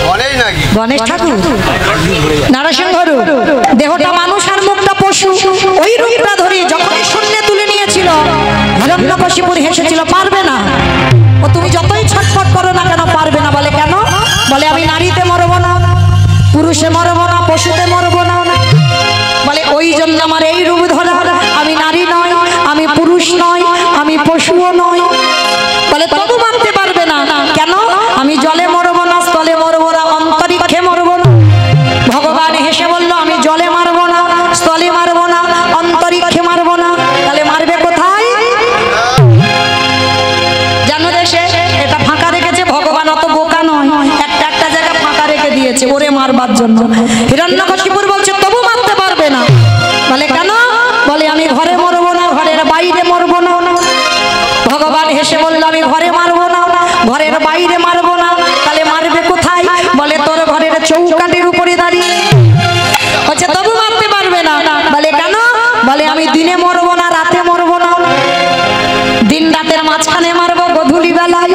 গণেশ নাকি? গণেশ ঠাকুর নারসিংহরূপ, দেহটা মানুষ আর মুখটা পশু। ওই রূপটা ধরে যখনই শূন্যে তুলে নিয়েছিল, হিরণ্যকশিপুর হেসেছিল, পারবে না। ও তুমি যতই ছটফট করো না কেন পারবে না। বলে কেন? বলে আমি নারীতে মরবো না, পুরুষে মরবো না, পশুতে মরবো না। বলে ওই জন্য আমার এই রূপ ধরা। আমি নারী নয়, আমি পুরুষ নয়, আমি পশুও নয়। বলে তবু মানতে পারবে না। কেন? আমি জলে মরবো না, স্থলে মরবো না, অন্তরিক্ষে মরবো না। ভগবান হেসে বলল আমি জলে মারবো না, স্থলে মারবো না, অন্তরিক্ষে মারবো না। তাহলে মারবে কোথায়? জানো দেশে এটা ফাঁকা রেখেছে। ভগবান অত বোকা নয়, একটা একটা জায়গা ফাঁকা রেখে দিয়েছে ওরে মারবার জন্য। হিরণ্যকশিপুর বলছে তবু মারতে পারবে না। বলে কেন? বলে আমি ঘরে মরবো না, ঘরের বাইরে মরবো না। ভগবান হেসে বলল আমি ঘরে মারবো না, ঘরের বাইরে মারবো না। তাহলে মারবে কোথায়? বলে তোর ঘরের চৌকাঠের উপরে দাঁড়িয়ে। বলছে তবু মারতে পারবে না। বলে কেন? বলে আমি দিনে মরবো না, রাতে মরবো না, দিন রাতের মাঝখানে মারবো, গধূলি বেলায়।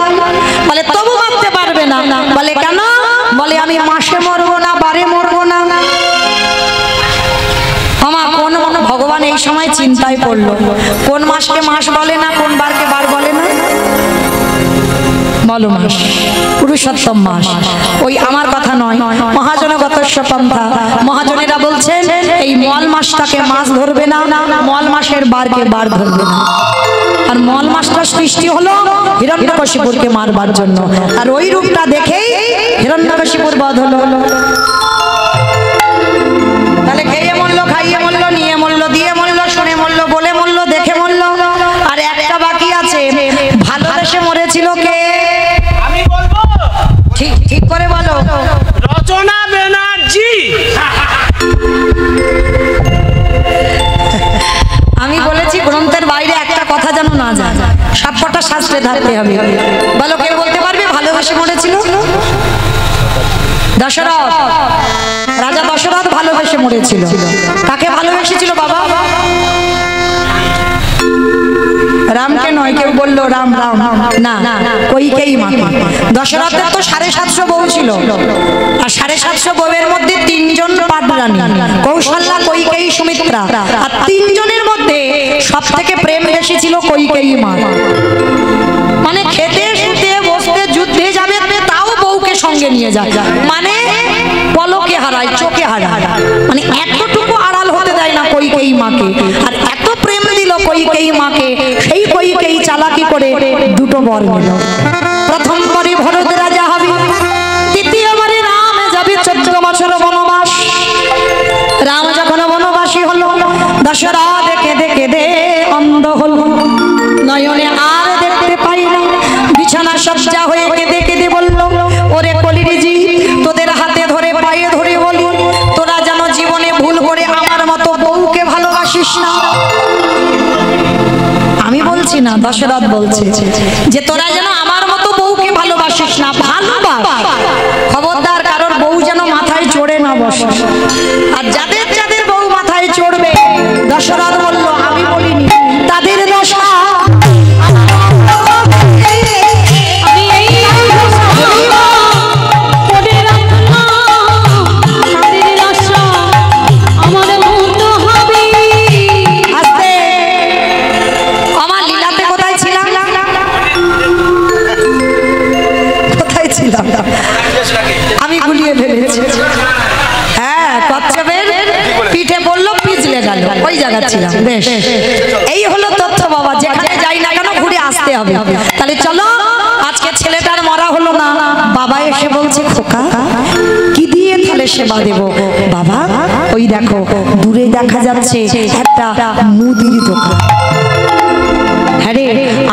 বলে তবু মারতে পারবে না। বলে কেন? বলে আমি মাসে মরবো না, বারে মরবো না। আমার কোন মনে ভগবান এই সময় চিন্তায় পড়লো, কোন মাসকে মাস বলে না, কোন বারকে বার বলে না? বলো মাস, পুরুষোত্তম মাস। ওই আমার কথা নয়, মহাজনগত পন্থা। মহাজনেরা বলছেন এই মল মাসটাকে মাস ধরবে না, মল মাসের বারকে বার ধরবে না। আর মল মাসটা সৃষ্টি হলো হিরণ্যকশিপুরকে মারবার জন্য। আর ওই রূপটা দেখেই হিরণ্যকশিপুর বধ হলো। তাহলে খেয়ে মরলো, খাইয়ে মরলো, নিয়ে মরলো, দিয়ে মরলো, শুনে মরলো, বলে মরলো, দেখে মরলো। আর একটা বাকি আছে, ভালোবেসে মরেছিল কে? আমি বলবো। ঠিক ঠিক করে বলো। রচনা ব্যানার্জি। আমি বলেছি গ্রন্থের বাইরে একটা কথা যেন না যায়, সবকটা শাস্ত্রে ধারতে হবে। বলো কে বলতে পারবে ভালোবেসে মরেছিল? দশরথ, রাজা দশরথ ভালোবেসে মরেছিল। কাকে ভালোবেসেছিল বাবা? রামকে নয়। কেউ বললো রাম রাম, না, কইকেয়ী মাকে। দশরথের তো 750 বউ ছিল, আর 750 বউয়ের মধ্যে 3 জন পাটরানী, কৌশল্যা, কইকেয়ী, সুমিত্রা। আর 3 জনের মধ্যে সব থেকে প্রেম বেশি ছিল কইকেয়ী মা। মানে খেতে শুতে বসতে যুদ্ধে যাবে তাও বউকে সঙ্গে নিয়ে যায়, মানে পলকে হারায়, চোখে হারায়, মানে এতটুকু আড়াল হতে দেয় না কইকেয়ী মাকে। আর এত প্রেম দিল কইকেয়ী মাকে, সেই কইকেয়ী চালাকি করে 2টো বর নিল। প্রথম বারে ভরত রাজা হবে, দ্বিতীয়বারে রাম যাবে 14 বছর বনবাস। রাম যখন বনবাসী হলো, দশরথ কেঁদে কেঁদে অন্ধ হলো, নয়নে আর দেখতে পাই না। বিছানা সজ্জা হয়ে কেঁদে কেঁদে বলল ওরে কলির জি, তোদের হাতে ধরে পায়ে ধরে বলি তোরা যেন জীবনে ভুল করে আমার মতো বউকে ভালোবাসিস না। আমি বলছি না, দশরথ বলছে যে তোরা যেন আমার মতো বউকে ভালোবাসিস না, ভালোবাস। খবরদার কারোর বউ যেন মাথায় চড়ে না বসে। আর যাদের যাদের বউ মাথায় চড়বে, দশরথ বলল আমি বলিনি, তাদের দশা আমি গুলিয়ে ফেলেছি। হ্যাঁ, কচ্ছপের পিঠে পড়লো, পিছলে গেল, ওই জায়গা ছিলাম। বেশ, এই হলো তথ্য বাবা। যেখানে যাই না কেন ঘুরে আসতে আসতে হবে। তাহলে চলো, আজকে ছেলেটার মরা হলো না, বাবা এসে বলছে খোকা কি দিয়ে তাহলে সেবা দেব? বাবা ওই দেখো দূরে দেখা যাচ্ছে একটা মুদির দোকান। হ্যাঁ রে,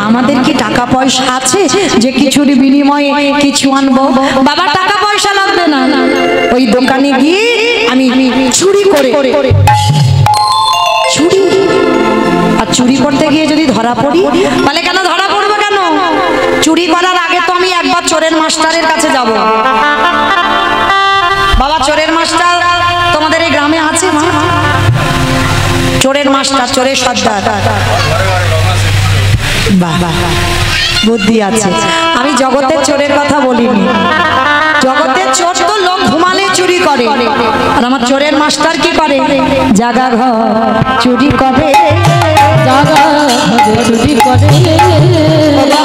আমাদের কি টাকা পয়সা আছে যে কিছুর বিনিময়ে কিছু আনবো? বাবা টাকা পয়সা লাগবে না, ওই দোকানে গিয়ে আমি চুরি করে, চুরি আর চুরি করতে গিয়ে যদি ধরা পড়ি, বলে কেন ধরা পড়বো কেন? চুরি করার আগে তো আমি একবার চোরের মাস্টারের কাছে যাব। বাবা চোরের মাস্টার তোমাদের এই গ্রামে আছে? মা চোরের মাস্টার, চোরের সর্দার, বাবা বুদ্ধি আছে। আমি জগতের চোরের কথা বলিনি, জগতের চোর তো লোক ঘুমালে চুরি করে, আর আমার চোরের মাস্টার কি করে? জাগা ঘর চুরি করে, জাগা ঘরে চুরি করে,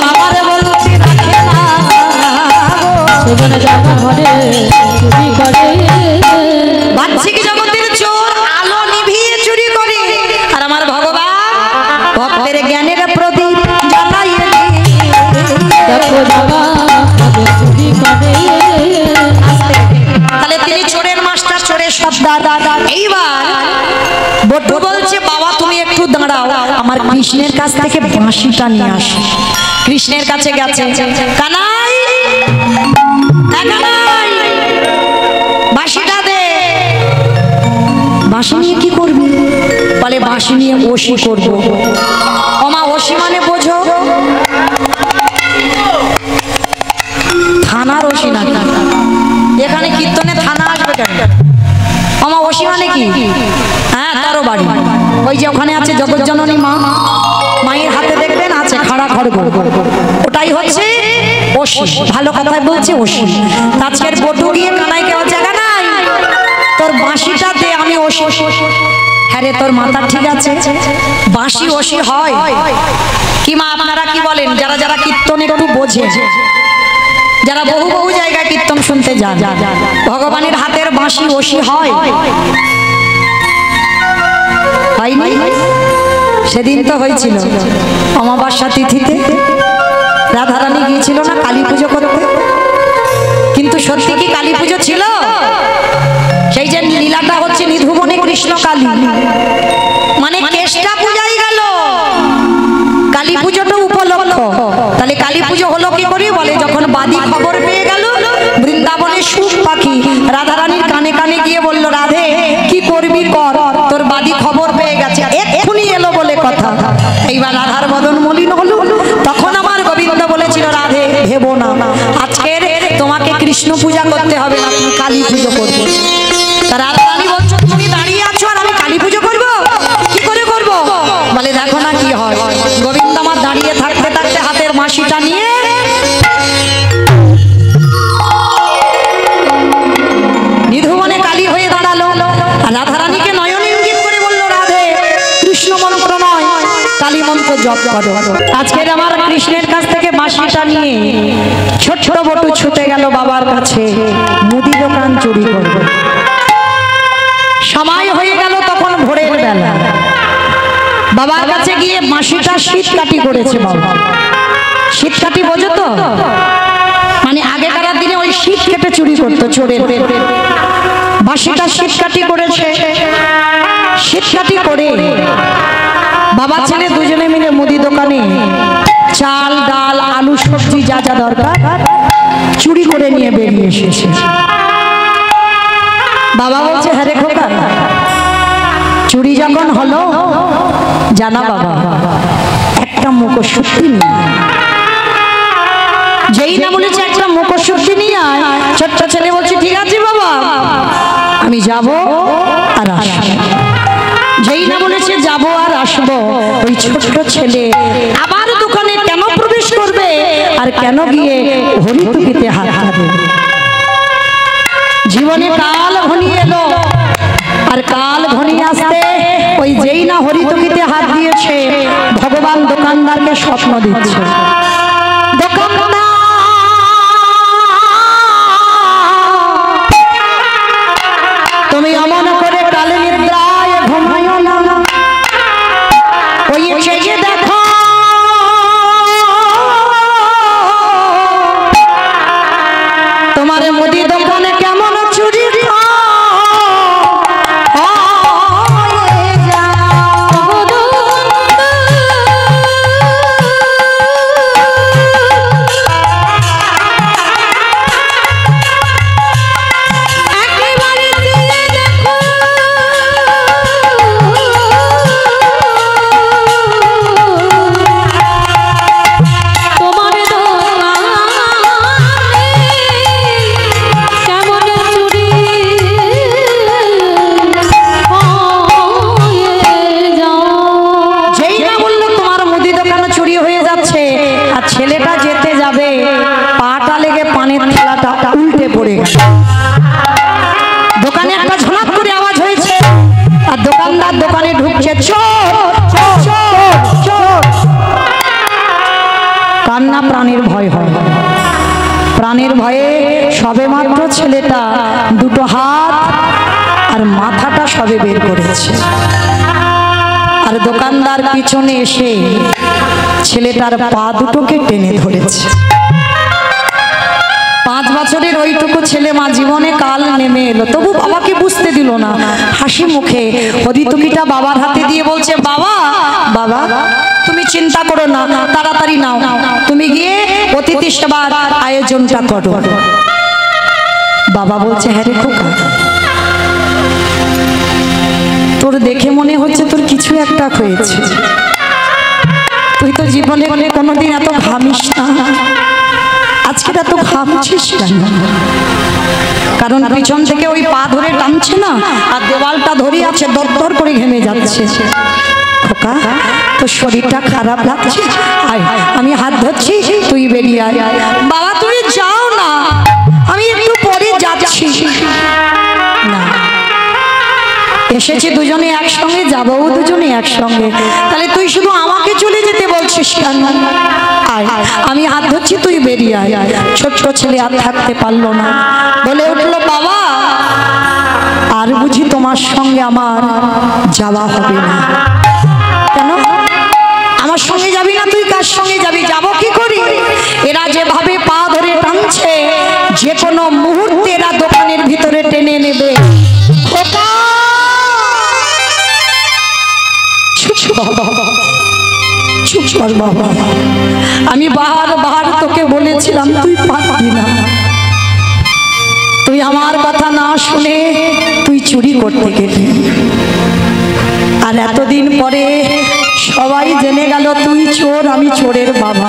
আমারে বলতে রাখে না, সেখানে জাগা ঘরে চুরি করে। বাহ্যিক জগতের চোর আলো নিভিয়ে চুরি করে, আর আমার ভগবান ভক্তের জ্ঞানের প্রদীপ জ্বালাইয়ে দেখো জাগা ঘরে চুরি করে। তাহলে তিনি চোরের মাস্টার, চোরের সর্দার। এইবার বটু বলছে বাবা তুমি একটু দাঁড়াও, আমার কৃষ্ণের কাছ থেকে বাঁশিটা নিয়ে আসি। কৃষ্ণের কাছে গেছে, কানাই কানাই বাঁশিটা দে। বাঁশি নিয়ে কি করবি? বলে বাঁশি নিয়ে ওসি করবো। ওমা ওসি মানে বোঝো? থানার ওসি না, এখানে কীর্তনে থানা আসবে কেন? আমার ওসি মানে কি? হ্যাঁ তারও বাড়ি ওই যে ওখানে আছে জগৎজননী মা, মায়ের হাতে দেখবেন আছে খাড়া খড়গ, ওটাই হচ্ছে ওসি। ভালো কথায় বলছে ওসি। আজকের বটু গিয়ে কানাইকে বলছে কানাই তোর বাঁশিটা দে, আমি ওসি। হ্যাঁ রে তোর মাথা ঠিক আছে, বাঁশি ওসি হয় কি মা? আপনারা কি বলেন? যারা যারা কীর্তন একটু বোঝে, যারা বহু বহু জায়গায় কীর্তন শুনতে যান, ভগবানের হাতের বাঁশি ওসি হয়? হয়নি? সেদিন তো হয়েছিল অমাবস্যা তিথিতে, রাধারানী গিয়েছিল না কালী পুজো করতে? কিন্তু সত্যি কি কালী পুজো ছিল? সেই যে লীলাটা হচ্ছে নিধুবনে কৃষ্ণ কালী, মানে কেষ্টা পূজাই গেল, কালী পুজোটা উপলক্ষ। তাহলে কালী পুজো হলো কি করে? বলে যখন বাদী খবর পেয়ে গেল, বৃন্দাবনের সুখ পাখি রাধারানীর কানে কানে গিয়ে বলল রাধে কি করবি কর, তোর বাদী খবর পেয়ে গেছে, এক্ষুনি এলো বলে কথা। এইবার রাধার বদন মলিন হলো। তখন আমার গোবিন্দ বলেছিল রাধে ভেবো না, আজকের তোমাকে কৃষ্ণ পূজা করতে হবে না, তুমি কালী পুজো করবে। রাধারানী বলছো তুমি দাঁড়িয়ে আছো আর আমি কালী পুজো করবো? কি করে করবো? বলে দেখো না কি হয়। গোবিন্দ আমার দাঁড়িয়ে থাকতে থাকতে হাতের বাঁশিটা নিয়ে নিধুবনে কালী হয়ে দাঁড়ালো। আর রাধারানীকে নয়ন ইঙ্গিত করে বললো রাধে কৃষ্ণ মন্ত্র নয় কালী মন্ত্র জপ করো। আজকের আমার কৃষ্ণের কাছ থেকে বাঁশিটা নিয়ে ছোট ছোট বটু ছুটে গেল বাবার কাছে, মুদি দোকান চুরি করবে। সময় হয়ে গেল তখন ভোরের বেলা, বাবার কাছে গিয়ে বাঁশিটা শীতকাঠি করেছে। বাবা শীতকাঠি বোঝো তো? মানে আগেকার দিনে ওই শীত কেটে চুরি করতো চোরের। বাঁশিটা শীতকাঠি করেছে। শীতকাঠি করে বাবা ছেলে দুজনে মিলে মুদি দোকানে চাল ডাল আলু সবজি যা যা দরকার চুরি করে নিয়ে বেরিয়ে এসেছে। বাবা বলছে হ্যাঁ রে খোকা, চুরি যখন হলো জানা বাবা একটা মুখোশূর্তি নিয়ে, যেই না বলেছে একটা মুখোশূর্তি নিয়ে আয়, ছোট্ট ছেলে বলছে ঠিক আছে বাবা আমি যাব আর আসবো। যেই না বলেছে যাব আর আসবো, ওই ছোট্ট ছেলে আবার দোকানে কেন প্রবেশ করবে আর কেন গিয়ে হরিটুকিতে হাত দেবে? জীবনে কাল ঘনিয়ে এলো, আর কাল ঘনিয়ে আসতে ওই যেই না হরিটুকিতে হাত দিয়েছে, ভগবান দোকানদারকে স্বপ্ন দিচ্ছে। দোকানদার তুমি অমন করে কালে নিদ্রায় ঘুমায়ো না, ওই চেয়ে দেখো প্রাণের ভয় হয়। প্রাণের ভয়ে সবেমাত্র ছেলেটা দুটো হাত আর মাথাটা সবে বের করেছে, আর দোকানদার পিছনে এসে ছেলেটার পা দুটোকে টেনে ধরেছে। 5 বছরের ওইটুকু ছেলে মা জীবনে কাল নেমে এলো, তবু বাবাকে বুঝতে দিল না। হাসি মুখে হরিতুকিটা বাবার হাতে দিয়ে বলছে, বাবা বাবা তুমি চিন্তা করো না, তাড়াতাড়ি নাও, তুমি গিয়ে অতিথি সেবার আয়োজনটা করো। বাবা বলছে, হ্যাঁ রে খোকা, তোর দেখে মনে হচ্ছে তোর কিছু একটা হয়েছে, তুই তো জীবনে কোনোদিন এত ঘামিস না, আজকে এত ঘামছিস কেন? কারণ পিছন থেকে ওই পা ধরে টানছে না, আর দেওয়ালটা ধরে আছে, দরদর করে ঘেমে যাচ্ছে। খোকা তোর শরীরটা খারাপ লাগছে, আয় আমি হাত ধরছি, তুই বেরিয়ে আয়। বাবা তুমি যাও না, আমি একটু পরে যাচ্ছি। না, এসেছি দুজনে একসঙ্গে, যাবো দুজনে একসঙ্গে, তাহলে তুই শুধু আমাকে চলে যেতে বলছিস কেন? আয় আমি হাত ধরছি, তুই বেরিয়ে আয়। ছোট্ট ছেলে আর থাকতে পারলো না, বলে উঠলো, বাবা আর বুঝি তোমার সঙ্গে আমার যাওয়া হবে না? কেন আমার সঙ্গে যাবি না? তুই কার সঙ্গে যাবি? যাবো কি করি? এরা যেভাবে পা ধরে টানছে, যে কোনো মুহূর্তে এরা দোকানের ভিতরে টেনে নেবে। বাবা আমি বারবার তোকে বলেছিলাম তুই পারবি না, তুই আমার কথা না শুনে তুই চুরি করতে গেলি, আর এতদিন পরে সবাই জেনে গেল তুই চোর, আমি চোরের বাবা।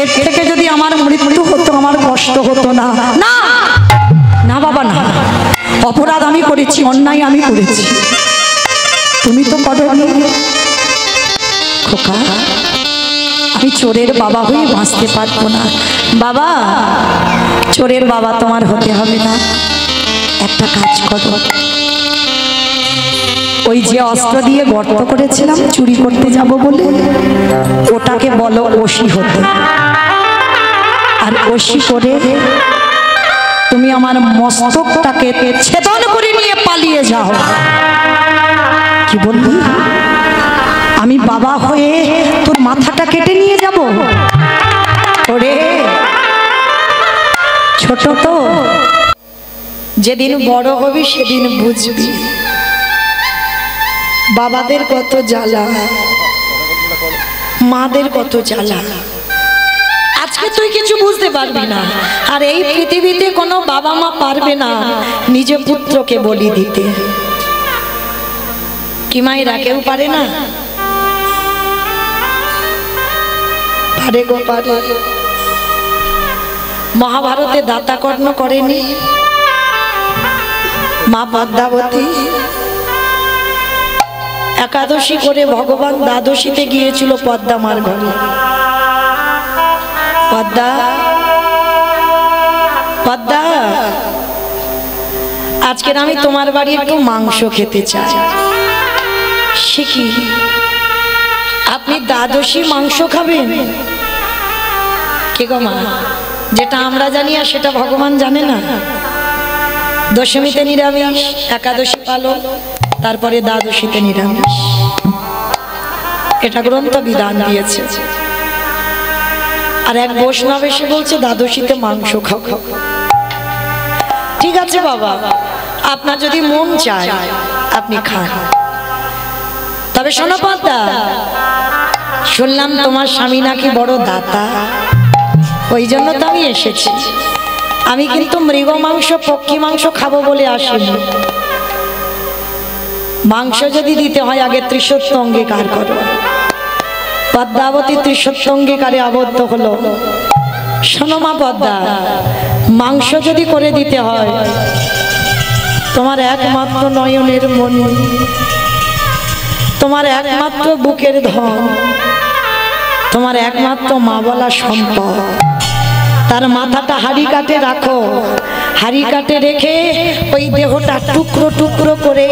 এর থেকে যদি আমার মৃত্যু হতো আমার কষ্ট হতো না। না না বাবা না, অপরাধ আমি করেছি, অন্যায় আমি করেছি, তুমি তো করোনি। খোকা আমি চোরের বাবা হয়ে বাঁচতে পারবো না। বাবা চোরের বাবা তোমার হতে হবে না, একটা কাজ করো, ওই যে অস্ত্র দিয়ে গর্ত করেছিলাম চুরি করতে যাব বলে, ওটাকে বলো ওসি হতে, আর ওসি করে তুমি আমার মস্তকটাকে ছেদন করে নিয়ে পালিয়ে যাও। কি বললি? আমি বাবা হয়ে তোর মাথাটা কেটে নিয়ে যাব? ওরে ছোট তো, যেদিন বড় হবি সেদিন বুঝবি বাবাদের কত জ্বালা, মাদের কত জ্বালা। আজকে তুই কিছু বুঝতে পারবি না, আর এই পৃথিবীতে কোনো বাবা মা পারবে না নিজ পুত্রকে বলি দিতে। কি মায়েরা কেউ পারে না? পারে গো পারে। মহাভারতে দাতা কর্ণ করেনি মা পদ্মাবতী? একাদশী করে ভগবান দ্বাদশীতে গিয়েছিল পদ্মা মার ঘরে। পদ্মা পদ্মা আজকের আমি তোমার বাড়ি একটু মাংস খেতে চাই। সে কি, আপনি দ্বাদশী মাংস খাবেন? কে গো মা, যেটা আমরা জানি আর সেটা ভগবান জানে না। দশমীতে নিরামিষ, একাদশী পালন, তারপরে দ্বাদশীতে নিরামিষ, এটা গ্রন্থ বিধান দিয়েছে। আর এক বৈষ্ণব এসে বলছে দ্বাদশীতে মাংস খাও। ঠিক আছে বাবা, আপনার যদি মন চায় আপনি খান, তবে শোনো পদ্মা, শুনলাম তোমার স্বামী নাকি বড় দাতা, ওই জন্য তো আমি এসেছি। আমি কিন্তু মৃগ মাংস পক্ষী মাংস খাবো বলে আসিনি। মাংস যদি দিতে হয় আগে ত্রিসত্য অঙ্গীকার করো। পদ্মাবতী ত্রিসত্য অঙ্গীকারে আবদ্ধ হলো। শোনো মা পদ্মা, মাংস যদি করে দিতে হয়, তোমার একমাত্র নয়নের মণি, তোমার একমাত্র বুকের ধন, তোমার একমাত্র মা বলা সম্পদ, তার মাথাটা হাড়ি কাটে রাখো। হাড়ি কাটে রেখে ওই দেহটা টুকরো টুকরো করে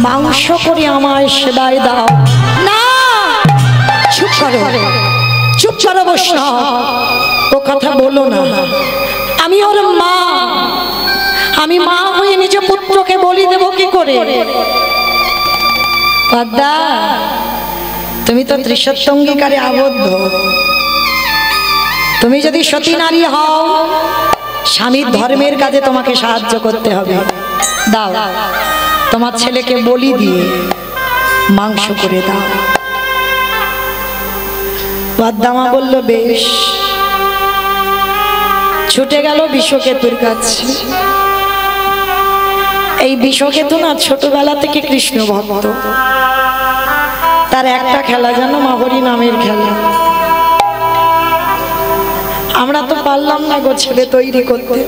মাংস করে আমায় সেবায় দাও। না, চুপ করো, চুপ করো বৈষ্ণব, ও কথা বলো না। আমি ওর মা, আমি মা হয়ে নিজ পুত্রকে বলি দেব কি করে? পদ্মা, তুমি তো ত্রিসত্যঙ্গীকারে আবদ্ধ। তুমি যদি সতী নারী হও, স্বামীর ধর্মের কাজে তোমাকে সাহায্য করতে হবে। দাও, তোমার ছেলেকে বলি দিয়ে মাংস করে দাও। পদ্মা বলল বেশ। ছুটে গেল বিষকেতুর কাছে। এই বিষকেতু না ছোটবেলা থেকে কৃষ্ণ ভক্ত। তার একটা খেলা জানো, মাহরি নামের খেলা। আমরা তো পারলাম না গো ছেলে তৈরি করতে,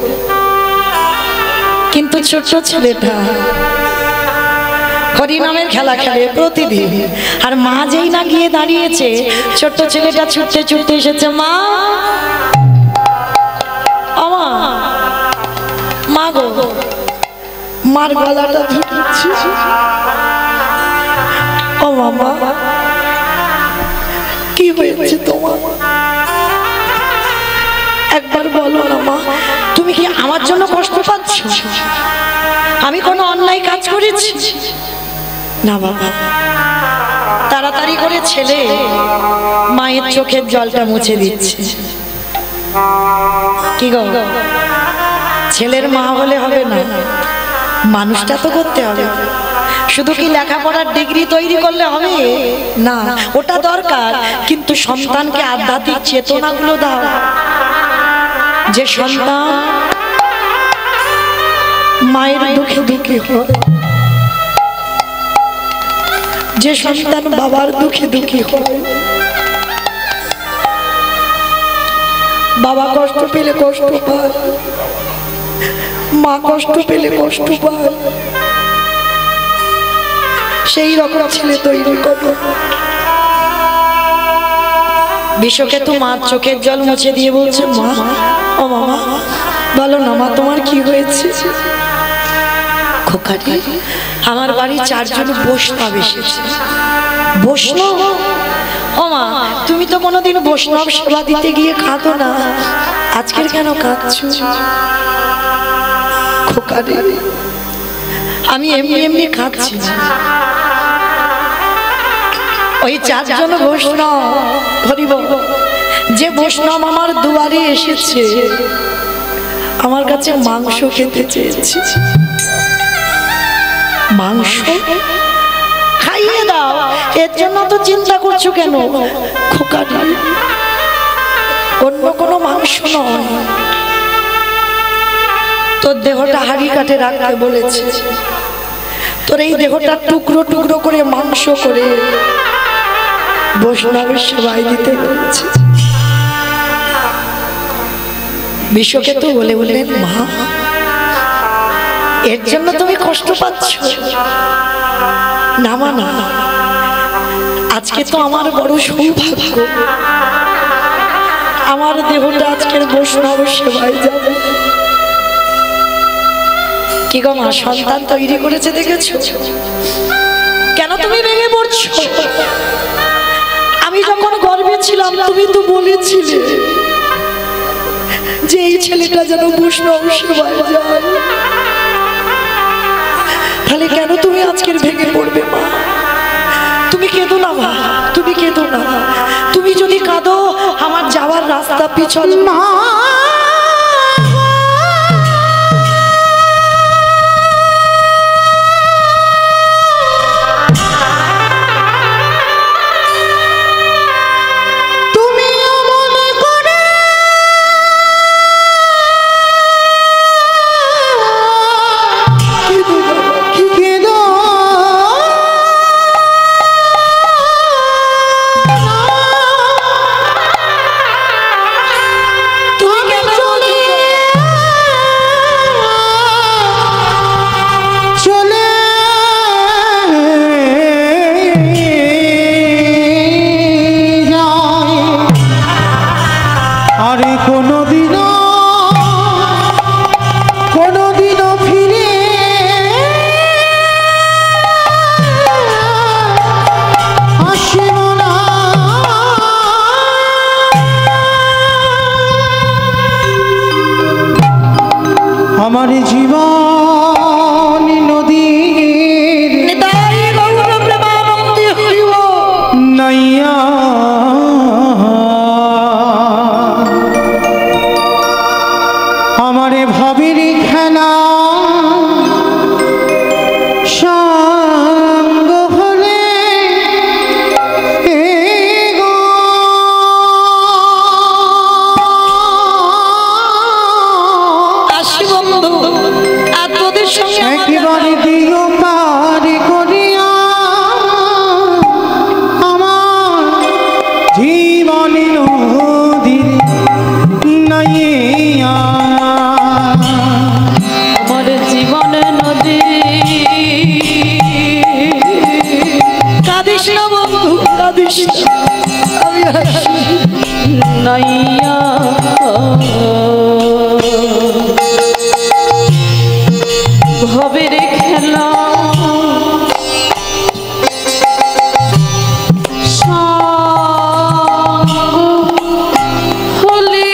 কিন্তু ছোট ছেলেটা হরি নামের খেলা খেলে প্রতিদিন। আর মা যেই না গিয়ে দাঁড়িয়েছে, ছোট্ট ছেলেটা ছুটতে ছুটতে এসেছে, মা, মা গো, মার গলাটা ধরেছি। ও মামা, কি হয়েছে তোমার? একবার বলো না মা, তুমি কি আমার জন্য কষ্ট পাচ্ছ? আমি কোনো অন্যায় কাজ করেছি? না বাবা। তাড়াতাড়ি করে ছেলে মায়ের চোখের জলটা মুছে দিচ্ছে। কি গো, ছেলের মা হলে হবে না, মানুষটা তো করতে হবে। শুধু কি লেখাপড়ার ডিগ্রি তৈরি করলে হবে না? ওটা দরকার, কিন্তু সন্তানকে আধ্যাত্মিক চেতনাগুলো দাও। যে সন্তান মায়ের দুঃখে দুঃখী হয়, যে সন্তান বাবার দুঃখে দুঃখী হয়, বাবা কষ্ট পেলে কষ্ট পায়, মা কষ্ট পেলে কষ্ট পায়, সেই রকম ছেলে তৈরি করো। বিষকেতু মার চোখের জল মুছে দিয়ে বলছে, মা, ও মামা, বলো না মা, তোমার কি হয়েছে? খোকাটি, আমার বাড়ি 4 জন বৈষ্ণব এসেছে। বৈষ্ণব? ও মা, তুমি তো কোনোদিন বৈষ্ণব সেবা দিতে গিয়ে কাঁদো না, আজকের কেন কাঁদছো? খোকাটি, আমি এমনি এমনি কাঁদছি না। ওই 4 জন বৈষ্ণব, হরিব, যে বৈষ্ণব আমার দুয়ারে এসেছে, আমার কাছে মাংস খেতে চেয়েছে। মাংস খাইয়ে দাও, এর জন্য তো চিন্তা করছো কেন? খোকাটি, অন্য কোনো মাংস নয়, তোর দেহটা হাড়ি কাটে রাখতে বলেছে। তোর এই দেহটা টুকরো টুকরো করে মাংস করে বৈষ্ণবের সেবায় দিতে বলেছে। বিষকেতু বলে বললেন, মা, এর জন্য তুমি কষ্ট পাচ্ছ? না মা, না, আজকে তো আমার বড় সৌভাগ্য, আমার দেহটা আজকের বৈষ্ণব সেবায় যাবে। কি গো মা, সন্তান তৈরি করেছে দেখেছো? কেন তুমি ভেঙে পড়ছো? আমি যখন গর্ভে ছিলাম, তুমি তো বলেছিলে যে এই ছেলেটা যেন বৈষ্ণব সেবায় যায়। তাহলে কেন তুমি আজকের ভেঙে পড়বে মা? তুমি কেঁদো না মা, তুমি কেঁদো না। তুমি যদি কাঁদো, আমার যাওয়ার রাস্তা পিছল। মা, তুমি আমার জীবন নদীর নিতাই গৌর প্রেমানন্দে হরিব নাইয়া আমারে ভাবির খেলা সঙ্গ হলে গো আসি বন্ধু আর তোদের সঙ্গে আমার একেবারে দিও পার করিয়া আমার জীবন নদীর নাইয়া আমার জীবন নদী কাঁদিস না বন্ধু কাঁদিস না, আমি আসি নাইয়া ভবের খেলা হলে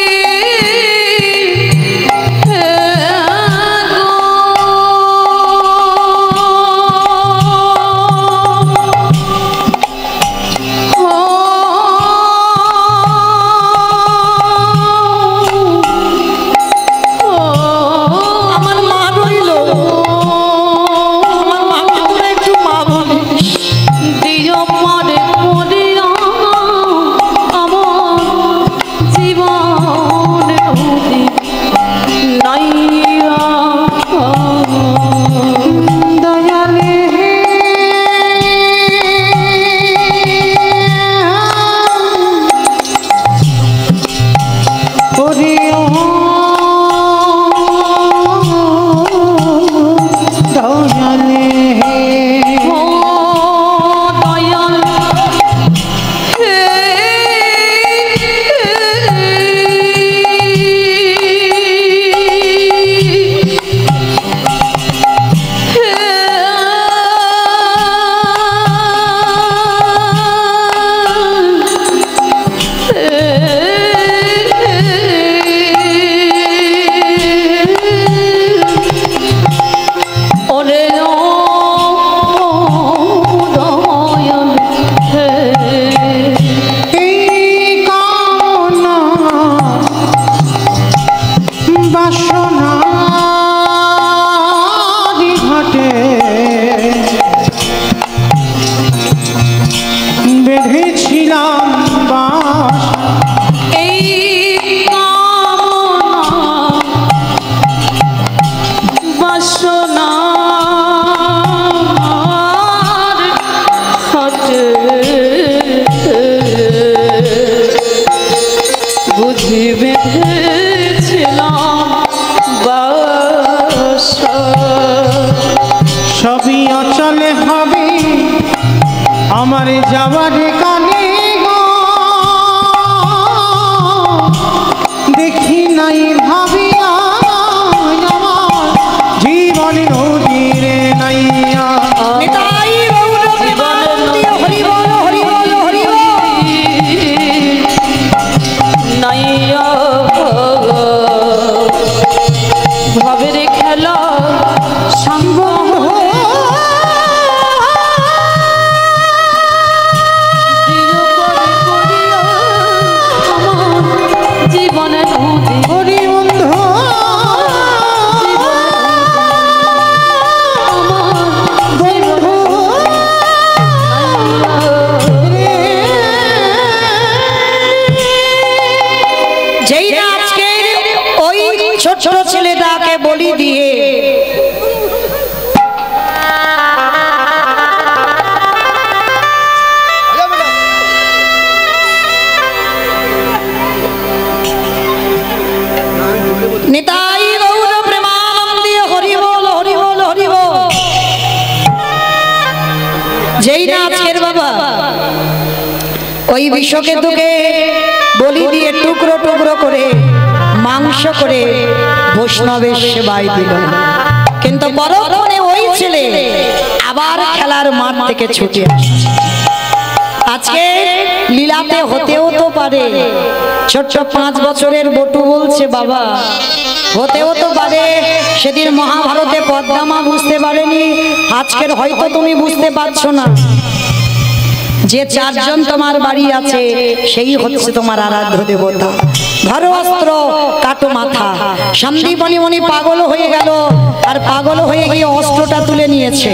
আমার মা রইল, আমার মাকে তোরা একটু মা বলিস। দিও পরে পড়িয়া আমার জীবন নদী নাইয়া দয়ালে ওরিও দয়ালে ও দয়াল হে ওরে দয়াল হে এই কামনা বাসনা ঘাটে বেঁধেছিলাম বাস এই কামনা বাসনার হাতে বুঝি বেঁধেছিলাম বাসা সবই অচলে হবে আমার যাওয়ার কানে গো দেখি নাই ভাবিয়া আমার জীবন নদীরে নাইয়া নিতাই গৌর প্রেমানন্দে হরি বল হরি বল হরি বল নাইয়া ভবের খেলা সঙ্গ জীবনে নদী হরি বন্ধু বন্ধু রে যেই না আজকে ওই ছোট ছোট ছেলেটাকে বলি দিয়ে নিতাই গৌর প্রেমানন্দে হরি বল হরি বল হরি বল। যেই না আজকের বাবা ওই বিশ্বকেতুকে বলি দিয়ে টুকরো টুকরো করে মাংস করে বৈষ্ণবের সেবায় দিল, কিন্তু পরক্ষণে ওই ছেলে আবার খেলার মাঠ থেকে ছুটে আসছে। আজকে লীলাতে হতেও তো পারে ছোট্ট 5 বছরের বটু বলছে, বাবা হতেও তো পারে সেদিন মহাভারতে পদ্মামা বুঝতে পারেনি, আজকের হয়তো তুমি বুঝতে পারছো না। যে চারজন তোমার বাড়ি আছে সেই হচ্ছে তোমার আরাধ্য দেবতা। ধরো অস্ত্র, কাটো মাথা। সন্দীপনী মনি পাগল হয়ে গেল, আর পাগল হয়ে গিয়ে অস্ত্রটা তুলে নিয়েছে।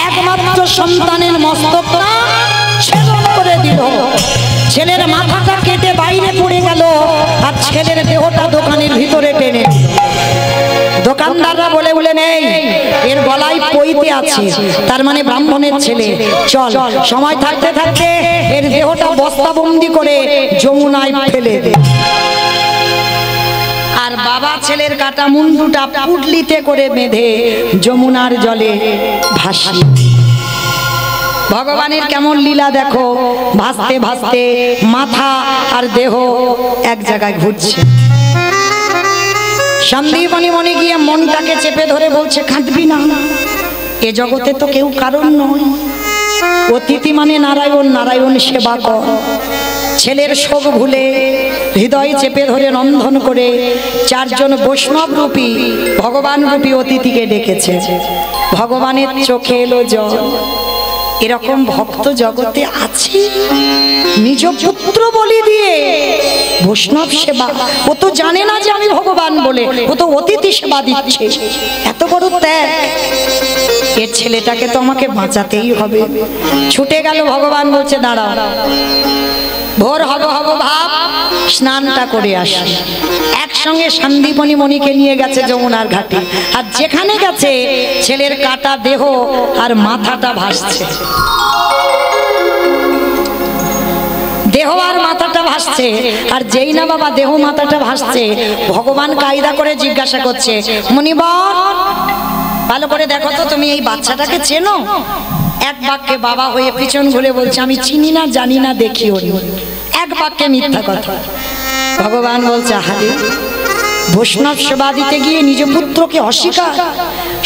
একমাত্র সন্তানের মস্তকটা ছেদন করে দিল। ছেলের মাথাটা কেটে বাইরে পড়ে গেল, আর ছেলের দেহটা দোকানের ভিতরে টেনে। দোকানদাররা বলে বলে নেই, এর গলায় পইতে আছে, তার মানে ব্রাহ্মণের ছেলে। চল, সময় থাকতে থাকতে এর দেহটা বস্তাবন্দি করে যমুনায় ফেলে দে। আর বাবা ছেলের কাটা মুন্ডুটা পুটলিতে করে বেঁধে যমুনার জলে ভাসিয়ে। ভগবানের কেমন লীলা দেখো, ভাসতে ভাসতে মাথা আর দেহ এক জায়গায় ঘুরছে। সন্দীপনী মনে গিয়ে মনটাকে চেপে ধরে বলছে, কাঁদবি না, এ জগতে তো কেউ কারণ নয়। অতিথি মানে নারায়ণ, নারায়ণ সেবা কর। ছেলের শোক ভুলে হৃদয় চেপে ধরে রন্ধন করে চারজন বৈষ্ণব রূপী ভগবান রূপী অতিথিকে ডেকেছে। ভগবানের চোখে এলো জল। এরকম ভক্ত জগতে আছে, নিজ পুত্র বলি দিয়ে বৈষ্ণব সেবা। ও তো জানে না যে আমি ভগবান বলে, ও তো অতিথি সেবা দিচ্ছে। এত বড় ত্যাগ, এর ছেলেটাকে তো আমাকে বাঁচাতেই হবে। ছুটে গেল। ভগবান বলছে, দাঁড়াও, ভোর হব হব ভাব, স্নানটা করে আসি। একসঙ্গে সন্দীপনী মণিকে নিয়ে গেছে যমুনার ঘাটে। আর যেখানে গেছে ছেলের কাটা দেহ আর মাথাটা ভাসছে। দেহ আর মাথাটা ভাসছে। আর যেই না বাবা দেহ মাথাটা ভাসছে, ভগবান কায়দা করে জিজ্ঞাসা করছে, মুনিবর ভালো করে দেখো তো, তুমি এই বাচ্চাটাকে চেনো? এক বাক্যে বাবা হয়ে পিছন ঘুরে বলছে, আমি চিনি না, জানি না, দেখিও নি। এক বাক্যে মিথ্যা কথা। ভগবান বলছে, আহারে, বৈষ্ণব সেবা দিতে গিয়ে নিজ পুত্রকে অস্বীকার।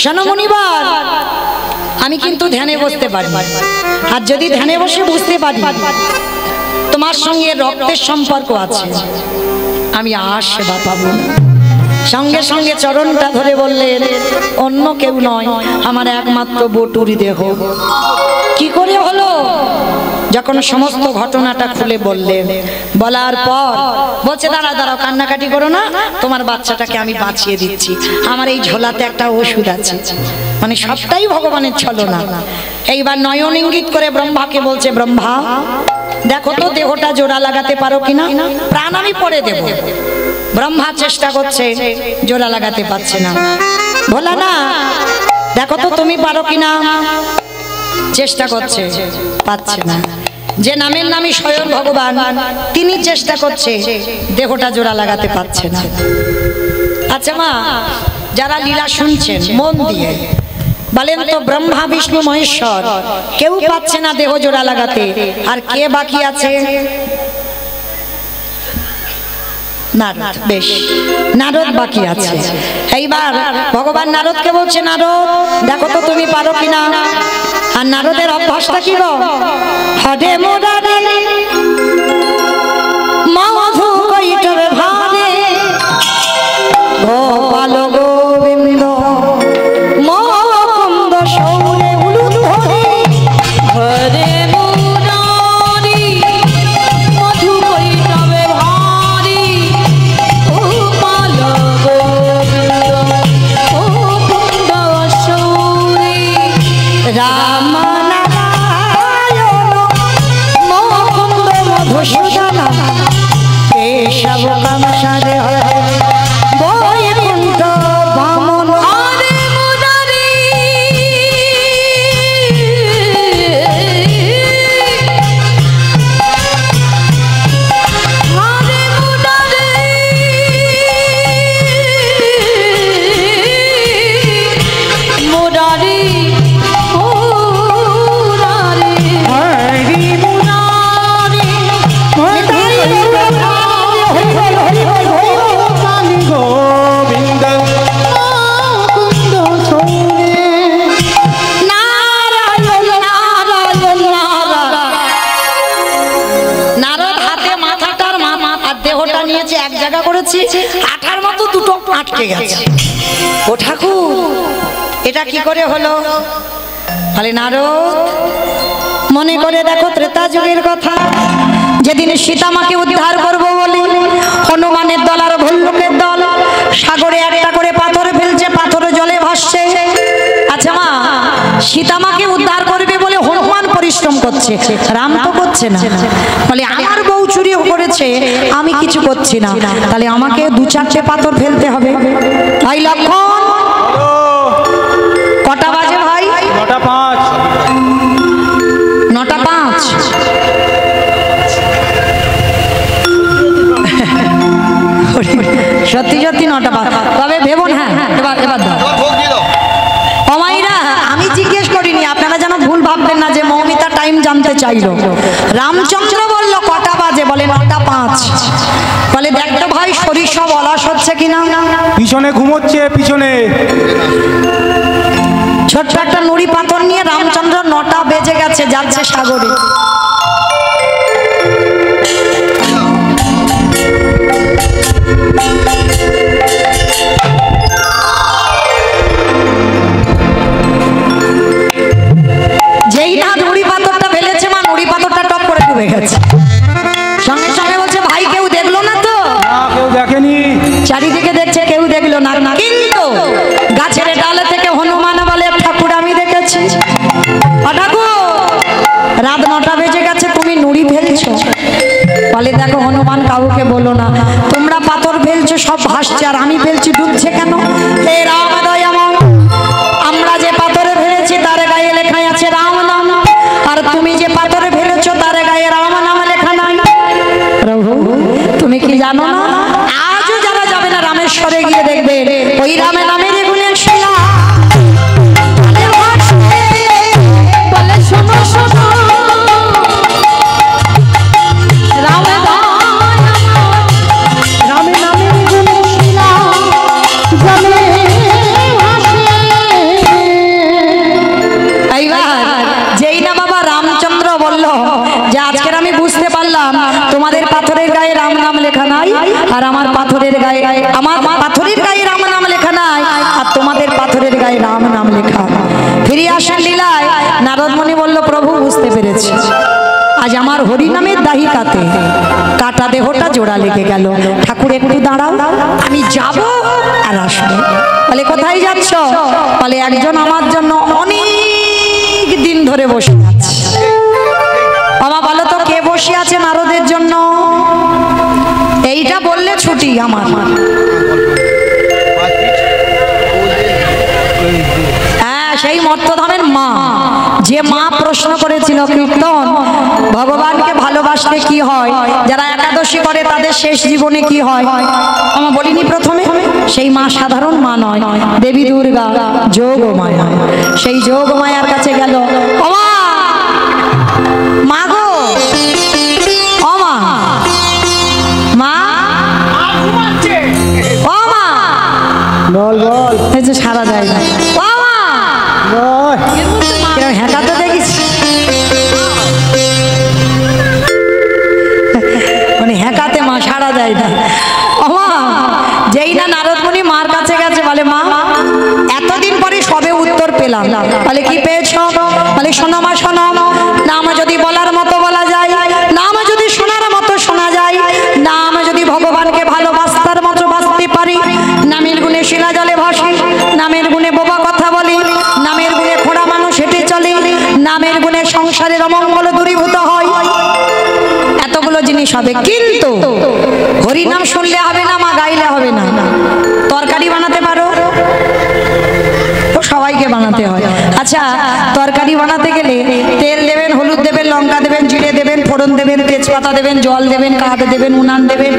শোনো মুনিবার, আমি কিন্তু ধ্যানে বসতে পারি, আর যদি ধ্যানে বসে বুঝতে পারি তোমার সঙ্গে রক্তের সম্পর্ক আছে, আমি আর সেবা পাবো না। সঙ্গে সঙ্গে চরণটা ধরে বললেন, অন্য কেউ নয়, আমার একমাত্র বটুরি দেহ। কি করে হলো? যখন সমস্ত ঘটনাটা খুলে বললেন, বলার পর বলছে, দাঁড়াও দাঁড়াও, কান্নাকাটি করো না, তোমার বাচ্চাটাকে আমি বাঁচিয়ে দিচ্ছি। আমার এই ঝোলাতে একটা ওষুধ আছে। মানে সবটাই ভগবানের ছলনা। এইবার নয়ন ইঙ্গিত করে ব্রহ্মাকে বলছে, ব্রহ্মা দেখো তো দেহটা জোড়া লাগাতে পারো কিনা, প্রাণ আমি পরে দেব। ব্রহ্মা চেষ্টা করছে, জোড়া লাগাতে পারছে না। ভোলা না, দেখো তো তুমি পারো কিনা। চেষ্টা করছে, পাচ্ছে না। যে নামের নামই স্বয়ং ভগবান, তিনি চেষ্টা করছে, দেহটা জোড়া লাগাতে পারছে না। আচ্ছা মা, যারা লীলা শুনছেন মন দিয়ে বলেন তো, ব্রহ্মা বিষ্ণু মহেশ্বর কেউ পাচ্ছে না দেহ জোড়া লাগাতে, আর কে বাকি আছে? নারদ। বেশ, নারদ বাকি আছে। এইবার ভগবান নারদকে বলছে, নারদ দেখো তো তুমি পারো কিনা। আর নারদের অভ্যাসটা কি গো? হরে মোরারে মধু কৈটবে ভারে গোপাল গোবিন্দ মুকুন্দ সৌরে উলুদ ধরে। হরে মোরারি মধু কৈটবে ভারে গোপাল গোবিন্দ মুকুন্দ সৌরে। রাম নারায়ণ মুকুন্দ মতো দুটো আটকে গেছে। ও ঠাকুর, এটা কি করে হলো? বলে নারদ, মনে করে দেখো ত্রেতা যুগের কথা, যেদিন সীতামাকে উদ্ধার করবো বলে হনুমানের দল আর ভল্লুকের দল সাগরে একটা করে পাথর ফেলছে, পাথর জলে ভাসছে। আচ্ছা মা, সীতামাকে উদ্ধার করবে বলে হনুমান পরিশ্রম করছে, রাম তো করছে না। বলে আমার বউ চুরি করেছে, আমি কিছু করছি না, তাহলে আমাকে দু চারটে পাথর ফেলতে হবে। ভাই লক্ষণ, কটা বাজে ভাই? 9:05। 9:05। সত্যি সত্যি 9:05, তবে ভেবো না। হ্যাঁ, এবার দাও। ভোগ দিয়ে দাও। অমাইরা, আমি জিজ্ঞেস করিনি, আপনারা যেন ভুল ভাববেন না যে মৌমিতা টাইম জানতে চাইলো। রামচন্দ্র বলল কটা বাজে? বলে 9:05। বলে দেখ তো ভাই, শরীর সব অলস হচ্ছে কিনা। পিছনে ঘুমোচ্ছে, পিছনে। ছোট্ট একটা নুড়ি পাথর নিয়ে রামচন্দ্র 9টা বেজে গেছে, যাচ্ছে সাগরে। যেই না নুড়ি পাথরটা ফেলেছে মা, নুড়ি পাথরটা টপ করে ডুবে গেছে। সঙ্গে সঙ্গে বলছে ভাই কেউ দেখলো না তো? কেউ দেখেনি। চারিদিকে দেখছে, কেউ দেখলো না, কিন্তু গাছের ডালে থেকে হনুমান বলে ঠাকুর আমি দেখেছি। ঠাকুর, রাত 9টা বেজে গেছে, তুমি নুড়ি ফেলছো। বলে দেখো হনুমান, কাউকে বলো না, তোমরা পাথর ফেলছো সব ভাসছে, আর আমি ফেলছি ডুবছে কেন? হে রাম দয়াময়, আমরা যে পাথরে ফেলেছি তার গায়ে লেখা আছে রাম নাম, আর তুমি যে পাথরে ফেলেছো তার গায়ে রাম নাম লেখা নাই। প্রভু, তুমি কি জানো না, আজও যারা যাবে না রামেশ্বরে গিয়ে দেখবে ওই রামে নামের গুণে শিলা বলে শোনো শোনো রামে নামের গুণে শিলা জলে ভাসে। এইবার যেই না বাবা রামচন্দ্র বলল যে আজকের আমি বুঝতে পারলাম তোমাদের পাথরের গায়ে রাম নাম লেখা নাই, আর আমার পাথরের গায়ে রাম নাম লেখা নাই, আর তোমাদের পাথরের গায়ে রাম নাম লেখা। ফিরে আসার লীলায় নারদ মুনি বলল প্রভু বুঝতে পেরেছি, আজ আমার হরি নামের দাহিকাতে কাটা দেহটা জোড়া লেগে গেল। ঠাকুর একটু দাঁড়াও, আমি যাব আর আসবো। বলে কোথায় যাচ্ছ? বলে একজন আমার জন্য অনেক দিন ধরে বসে আছে। বাবা বলো তো কে বসে আছে নারদের জন্য? এইটা বললে ছুটি আমার। হ্যাঁ, সেই মর্তধামের মা, যে মা প্রশ্ন করেছিল কীর্তন ভগবানকে ভালোবাসলে কি হয়, যারা একাদশী করে তাদের শেষ জীবনে কি হয়। আমার বলিনি প্রথমে, সেই মা সাধারণ মা নয়, দেবী দুর্গা যোগমায়া। সেই যোগমায়ার কাছে গেল, ওমা মা গো, ও মা, মা ও মা, বল বল। এই যে সারা দেয় না, ও মা, বল। হ্যাঁকাতে দেখিস, মানে হ্যাঁকাতে মা সারা দেয় না। ও মা, যেই না নারদ মুনি মার কাছে গেছে, বলে মা এতদিন পরে সবে উত্তর পেলাম। বলে কি পেয়েছ? বলে শোনো মা শোনো, নাম যদি বলার মতো বলা যায়, নাম যদি শোনার মতো শোনা যায়, নাম যদি ভগবানকে ভালোবাসার মতো বাঁচতে পারি, নামের গুণে শিলা জলে ভাসে, নামের গুণে বোবা কথা বলি, নামের গুণে খোড়া মানুষ হেঁটে চলে, নামের গুণে সংসারের অমঙ্গল দূরীভূত হয়, এতগুলো জিনিস হবে। কিন্তু হরিনাম শুনলে হবে না মা, গাইলে হবে না। তরকারি বানাতে পারো? সবাইকে বানাতে হয়। আচ্ছা, তরকারি বানাতে গেলে তেল দেবেন, হলুদ দেবেন, লঙ্কা দেবেন, জিরে দেবেন, ফোড়ন দেবেন, তেজপাতা দেবেন, জল দেবেন, কাঠ দেবেন, উনান দেবেন,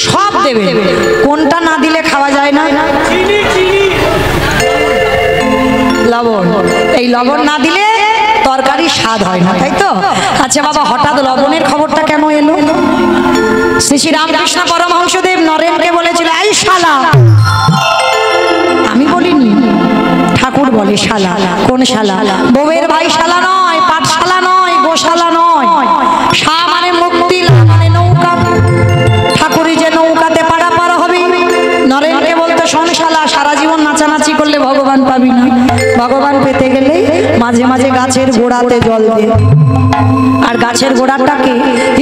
সব দেবেন। কোনটা না দিলে খাওয়া যায় না? লবণ। এই লবণ না দিলে তরকারি স্বাদ হয় না, তাই তো? আচ্ছা বাবা, হঠাৎ লবণের খবরটা কেন এলো? শ্রী শ্রী রামকৃষ্ণ পরমহংসদেব নরেনকে বলেছিল, এই শালা। আমি বলিনি, ঠাকুর বলে শালা। কোন শালা? বউয়ের ভাই শালা নয়, পাঠশালা নয়, গোশালা নয়। শা মানে মুক্তি, লা মানে নৌকা। ঠাকুর যে নৌকাতে পারাপার হবে, নরেন শোন শালা, সারা জীবন নাচানাচি করলে ভগবান পাবি না। ভগবান পেতে গেলে মাঝে মাঝে গাছের গোড়াতে জল দে। আর গাছের গোড়াটাকে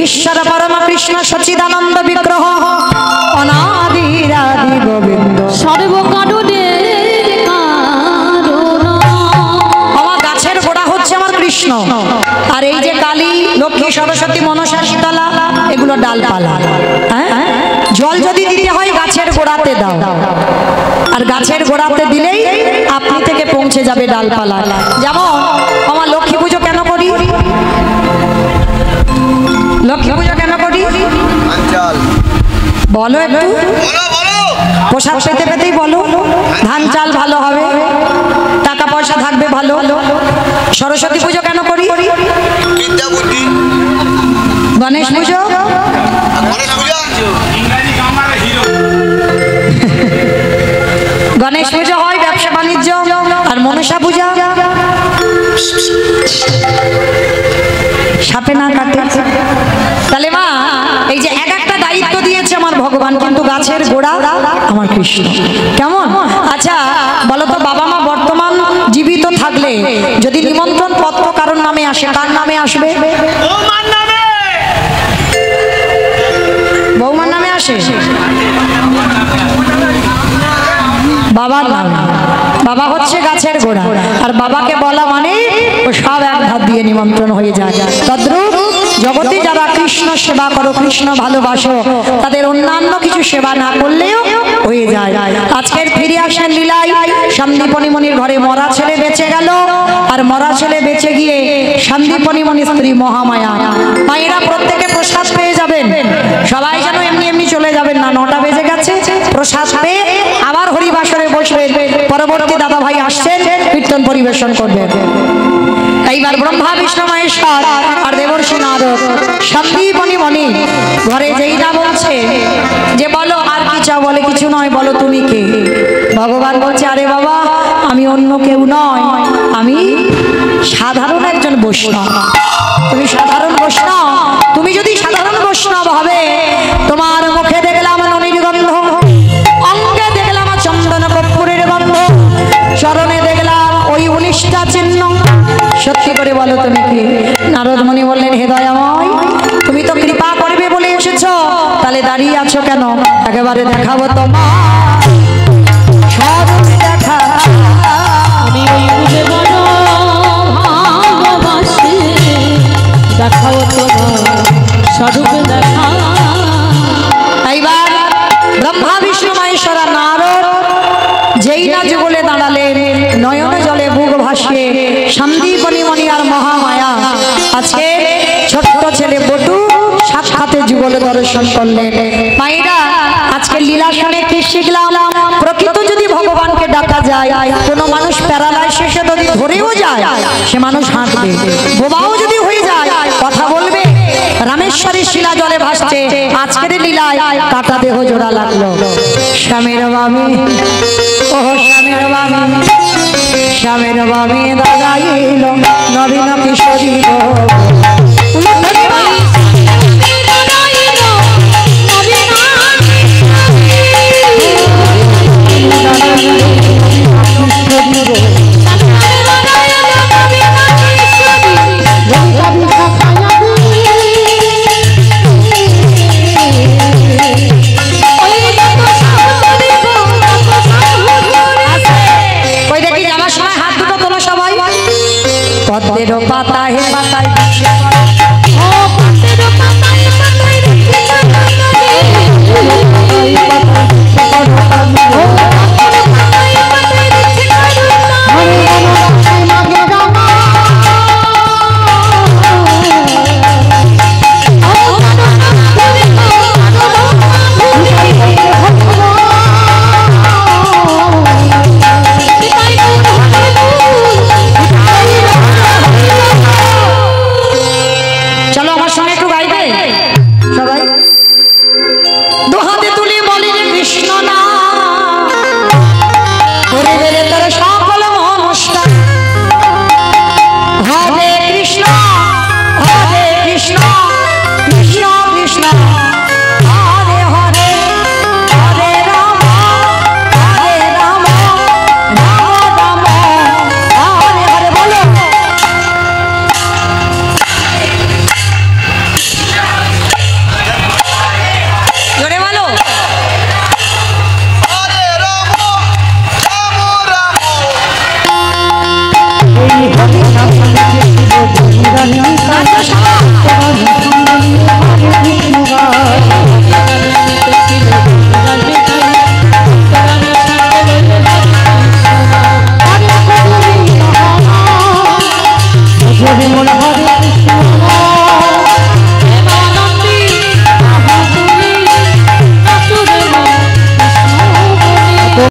ঈশ্বর পরম কৃষ্ণ সচিদানন্দ বিগ্রহ অনাদিরাদি গোবিন্দ সর্বকারণের কারণ। আমার গাছের গোড়া হচ্ছে আমার কৃষ্ণ। আর এই যে কালী, লক্ষ্মী, সরস্বতী, মনসা, শীতলা, এগুলো ডালপালা। হ্যাঁ, জল যদি দিতে হয় গাছের গোড়াতে দাও, আর গাছের গোড়াতে দিলেই আপনি থেকে পৌঁছে যাবে ডালপালা। যেমন আমার লক্ষ্মী পুজো কেন করি? লক্ষ্মী পুজো কেন করি আঞ্চল বলো একটু। বলো বলো প্রসাদ পেতে পেতেই বলো। ধান চাল ভালো হবে, টাকা পয়সা থাকবে ভালো। সরস্বতী পুজো কেন করি? বিদ্যা বুদ্ধি। গণেশ পুজো, গণেশ পূজা গণেশ পুজো হয় ব্যবসা বাণিজ্য। আর মনসা পূজা সাপে না কাটে। তাহলে মা এই যে এক একটা দায়িত্ব দিয়েছে আমার ভগবান, কিন্তু গাছের গোড়া আমার কৃষ্ণ। কেমন? আচ্ছা বলো তো, বাবা মা বর্তমান জীবিত থাকলে যদি নিমন্ত্রণ পত্র কারোর নামে আসে, কার নামে আসবে? বৌমার নামে। বৌমার নামে আসে, বাবার নামে। বাবা হচ্ছে গাছের গোড়া, আর বাবাকে বলা মানে ও সব এক ধাপ দিয়ে নিমন্ত্রণ হয়ে যায়। তদ্রূপ জগতে যারা কৃষ্ণ সেবা করো, কৃষ্ণ ভালোবাসো, তাদের অন্যান্য কিছু সেবা না করলেও হয়ে যায়। আজকের ফিরে আসেন লীলায় সন্দীপনীমণির ঘরে মরা ছেলে বেঁচে গেল, আর মরা ছেলে বেঁচে গিয়ে সন্দীপনীমণির স্ত্রী মহামায়া। মায়েরা প্রত্যেকে প্রসাদ পেয়ে যাবেন, সবাই যেন এমনি এমনি চলে যাবেন না। 9টা বেজে গেছে, প্রসাদ পেয়ে আবার হরিবাসরে বসবেন। পরবর্তী দাদা ভাই আসছেন, কীর্তন পরিবেশন করবেন। এইবার ব্রহ্মা বিষ্ণু মহেশ্বর আর দেবর্ষি নারদ সন্দীপনীমণি ঘরে যেই না বলছে যে বলো আর কি চাও, বলে কিছু নয়, বলো তুমি কে? ভগবান বলছে আরে বাবা, আমি অন্য কেউ নয়, আমি সাধারণ একজন বৈষ্ণব। তুমি সাধারণ বৈষ্ণব, তুমি যদি সাধারণ বৈষ্ণব হবে, তোমার মুখে দেখলাম ননির গন্ধ, অঙ্গে দেখলাম চন্দন কর্পূরের গন্ধ, চরণে দেখলাম ওই 19টা চিহ্ন। সত্যি করে বলো তুমি কি? নারদ মুনি বললেন হে দয়াময়, তুমি তো কৃপা করবে বলে এসেছো, তাহলে দাঁড়িয়ে আছো কেন? একেবারে দেখাবো তোমার স্বরূপ দেখা। আমি ওই বুঝে বড় ভালোবাসি, দেখাও তোমার স্বরূপ দেখা। এইবার ব্রহ্মা বিষ্ণু মহেশ্বর আর নারদ যেই না যুগলে দাঁড়ালেন, নয়নে জলে বুক ভাসিয়ে সন্দীপনীমণি আর মহামায়া আজকে ছোট্ট ছেলে বটু সাক্ষাতে যুগল দর্শন করলেন। মায়েরা আজকে লীলা শুনে কি শিখলাম? প্রকৃত যদি ভগবানকে ডাকা যায়, কোনো মানুষ প্যারালাইসিসে যদি ধরেও যায়, সে মানুষ হাঁটবে। বোবাও যদি হয়ে যায়, কথা বলবে। রামেশ্বরের শিলা জলে ভাসছে, আজকের লীলায় কাটা দেহ জোড়া লাগলো। স্বামীর বামে, ও স্বামীর বামে, স্বামীর বামে দাঁড়াইল নবীন কিশোরী গো। পদ্মের পাতা